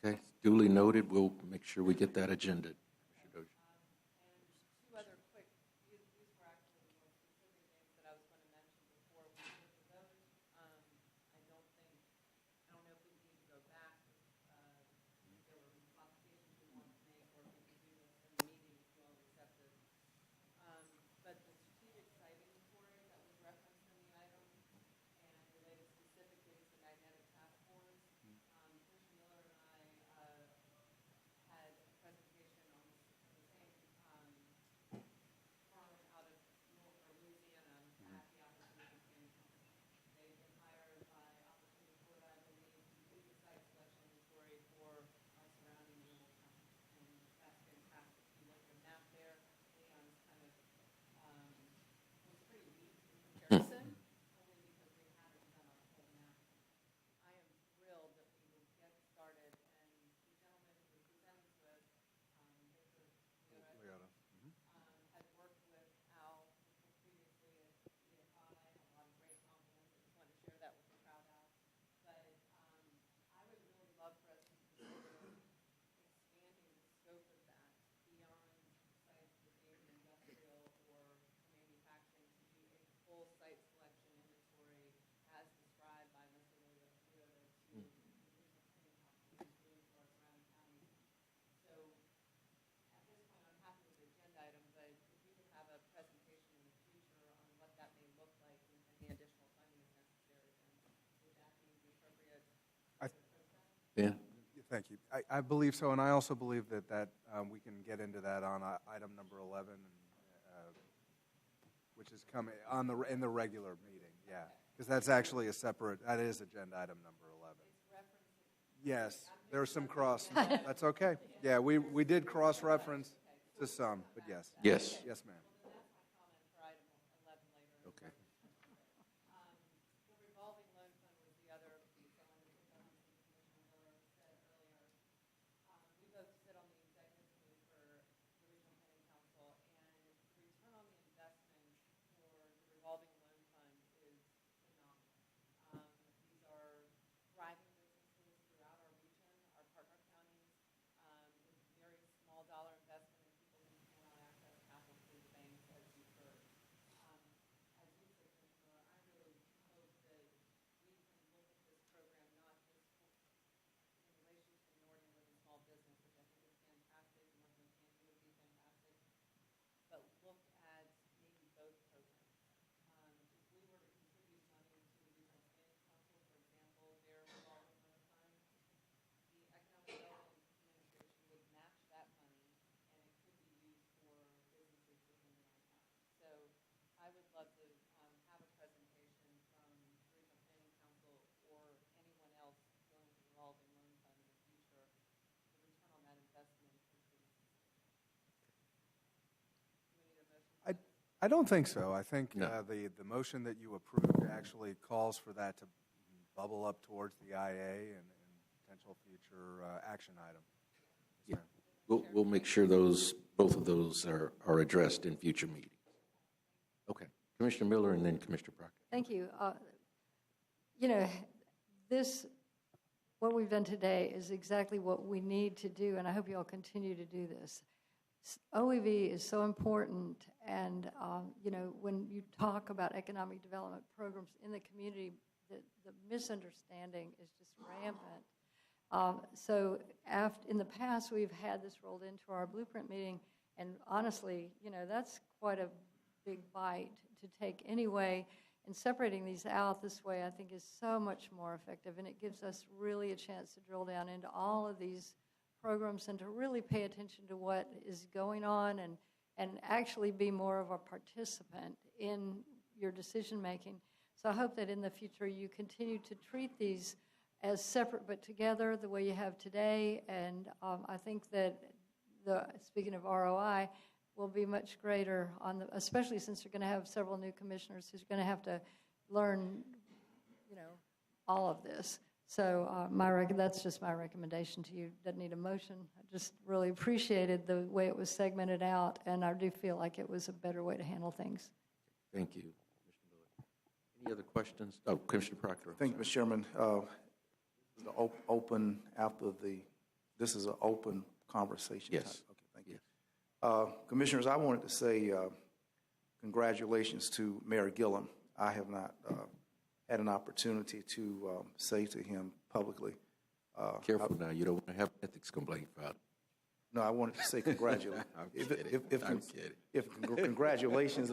Okay, duly noted. We'll make sure we get that agenda. Ben? Thank you. I believe so, and I also believe that we can get into that on item number 11, which is coming in the regular meeting. Yeah, because that's actually that is agenda item number 11. Yes, there's some cross. That's okay. Yeah, we did cross-reference to some, but yes. Yes. Yes, ma'am. Okay. The revolving loan fund was the other piece. I wanted to pick up on something Commissioner Miller said earlier. We both sit on the executive committee for the Regional Planning Council, and the return on the investment for the revolving loan fund is phenomenal. These are thriving businesses throughout our region, our partner counties, with very small dollar investment in people who cannot access capital through the banks, as you've heard. As you said, Commissioner, I really hope that we can look at this program not just in relation to minority and women small business, which I think is fantastic, and Northern Kansas would be fantastic, but look at maybe both programs. If we were to contribute money to the Regional Planning Council, for example, their revolving loan fund, the Economic Development Administration would match that money, and it could be used for businesses within our county. So I would love to have a presentation from the Regional Planning Council or anyone else dealing with the revolving loan fund in the future, the return on that investment for businesses. Do we need a motion for that? I don't think so. I think No. The motion that you approved actually calls for that to bubble up towards the IA and potential future action item. Yeah. We'll make sure both of those are addressed in future meetings. Okay. Commissioner Miller and then Commissioner Proctor. Thank you. What we've done today is exactly what we need to do, and I hope you all continue to do this. OEV is so important, and when you talk about economic development programs in the community, the misunderstanding is just rampant. So in the past, we've had this rolled into our blueprint meeting, and honestly, that's quite a big bite to take anyway. And separating these out this way, I think, is so much more effective, and it gives us really a chance to drill down into all of these programs and to really pay attention to what is going on and actually be more of a participant in your decision making. So I hope that in the future you continue to treat these as separate but together the way you have today, and I think that speaking of ROI, will be much greater especially since you're going to have several new commissioners who's going to have to learn, all of this. So that's just my recommendation to you. Doesn't need a motion. I just really appreciated the way it was segmented out, and I do feel like it was a better way to handle things. Thank you, Commissioner Miller. Any other questions? Oh, Commissioner Proctor. Thank you, Mr. Chairman. This is an open conversation. Yes. Type. Okay, thank you. Commissioners, I wanted to say congratulations to Mayor Gillum. I have not had an opportunity to say to him publicly. Careful now, you don't want to have an ethics complaint filed. No, I wanted to say congratulations. If congratulations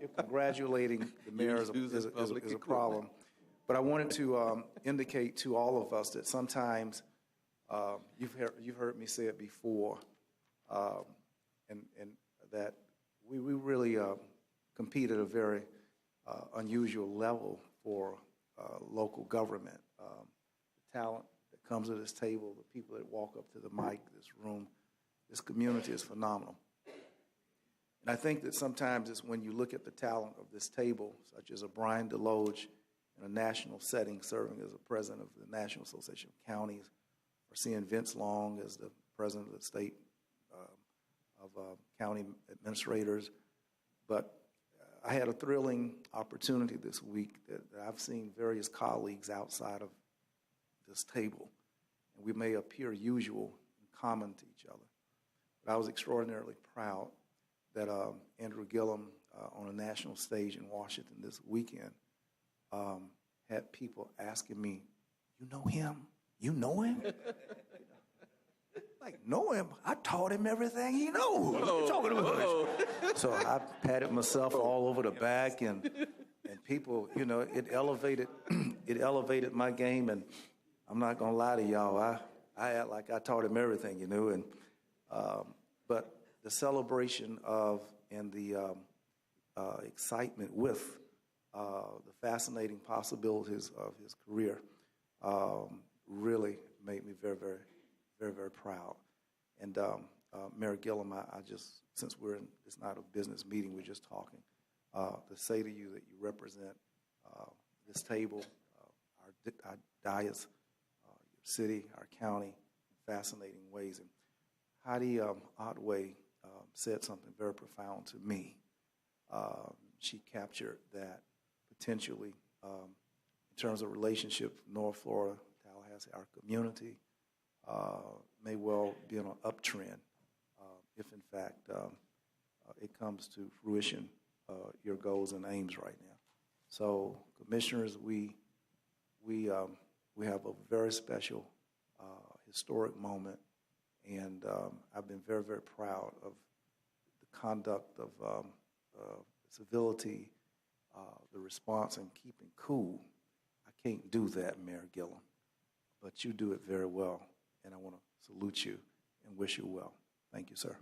if congratulating the mayor is a problem, but I wanted to indicate to all of us that sometimes you've heard me say it before, and that we really compete at a very unusual level for local government. The talent that comes to this table, the people that walk up to the mic, this room, this community is phenomenal. And I think that sometimes it's when you look at the talent of this table, such as a Brian Deloge in a national setting serving as the president of the National Association of Counties, or seeing Vince Long as the president of the state of county administrators. But I had a thrilling opportunity this week that I've seen various colleagues outside of this table, and we may appear usual and common to each other. But I was extraordinarily proud that Andrew Gillum on a national stage in Washington this weekend had people asking me, "You know him? You know him?" Like, know him? I taught him everything he knows. What are you talking about? So I patted myself all over the back, and people, it elevated my game, and I'm not going to lie to y'all. I act like I taught him everything, you know. And but the celebration of and the excitement with the fascinating possibilities of his career really made me very, very, very, very proud. And Mayor Gillum, I just, since it's not a business meeting, we're just talking, to say to you that you represent this table, our dais, your city, our county, in fascinating ways. And Heidi Otway said something very profound to me. She captured that potentially in terms of relationship, North Florida, Tallahassee, our community may well be on an uptrend if, in fact, it comes to fruition, your goals and aims right now. So, commissioners, we have a very special historic moment, and I've been very, very proud of the conduct of civility, the response, and keeping cool. I can't do that, Mayor Gillum, but you do it very well, and I want to salute you and wish you well. Thank you, sir.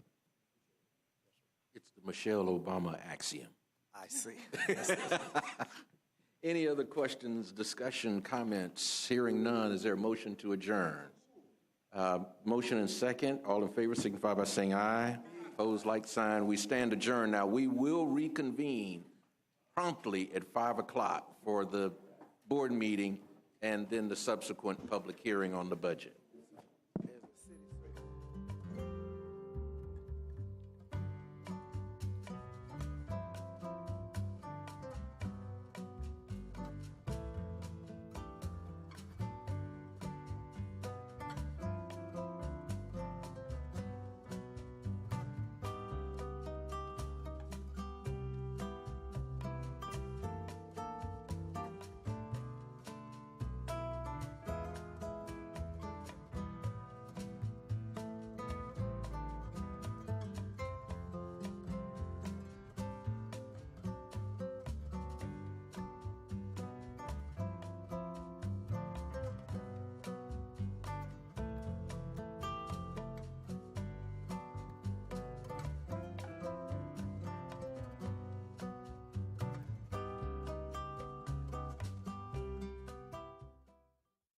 It's the Michelle Obama axiom. I see. Any other questions, discussion, comments? Hearing none, is there a motion to adjourn? Motion and second. All in favor signify by saying aye. Opposed, like sign. We stand adjourned. Now, we will reconvene promptly at 5 o'clock for the board meeting and then the subsequent public hearing on the budget.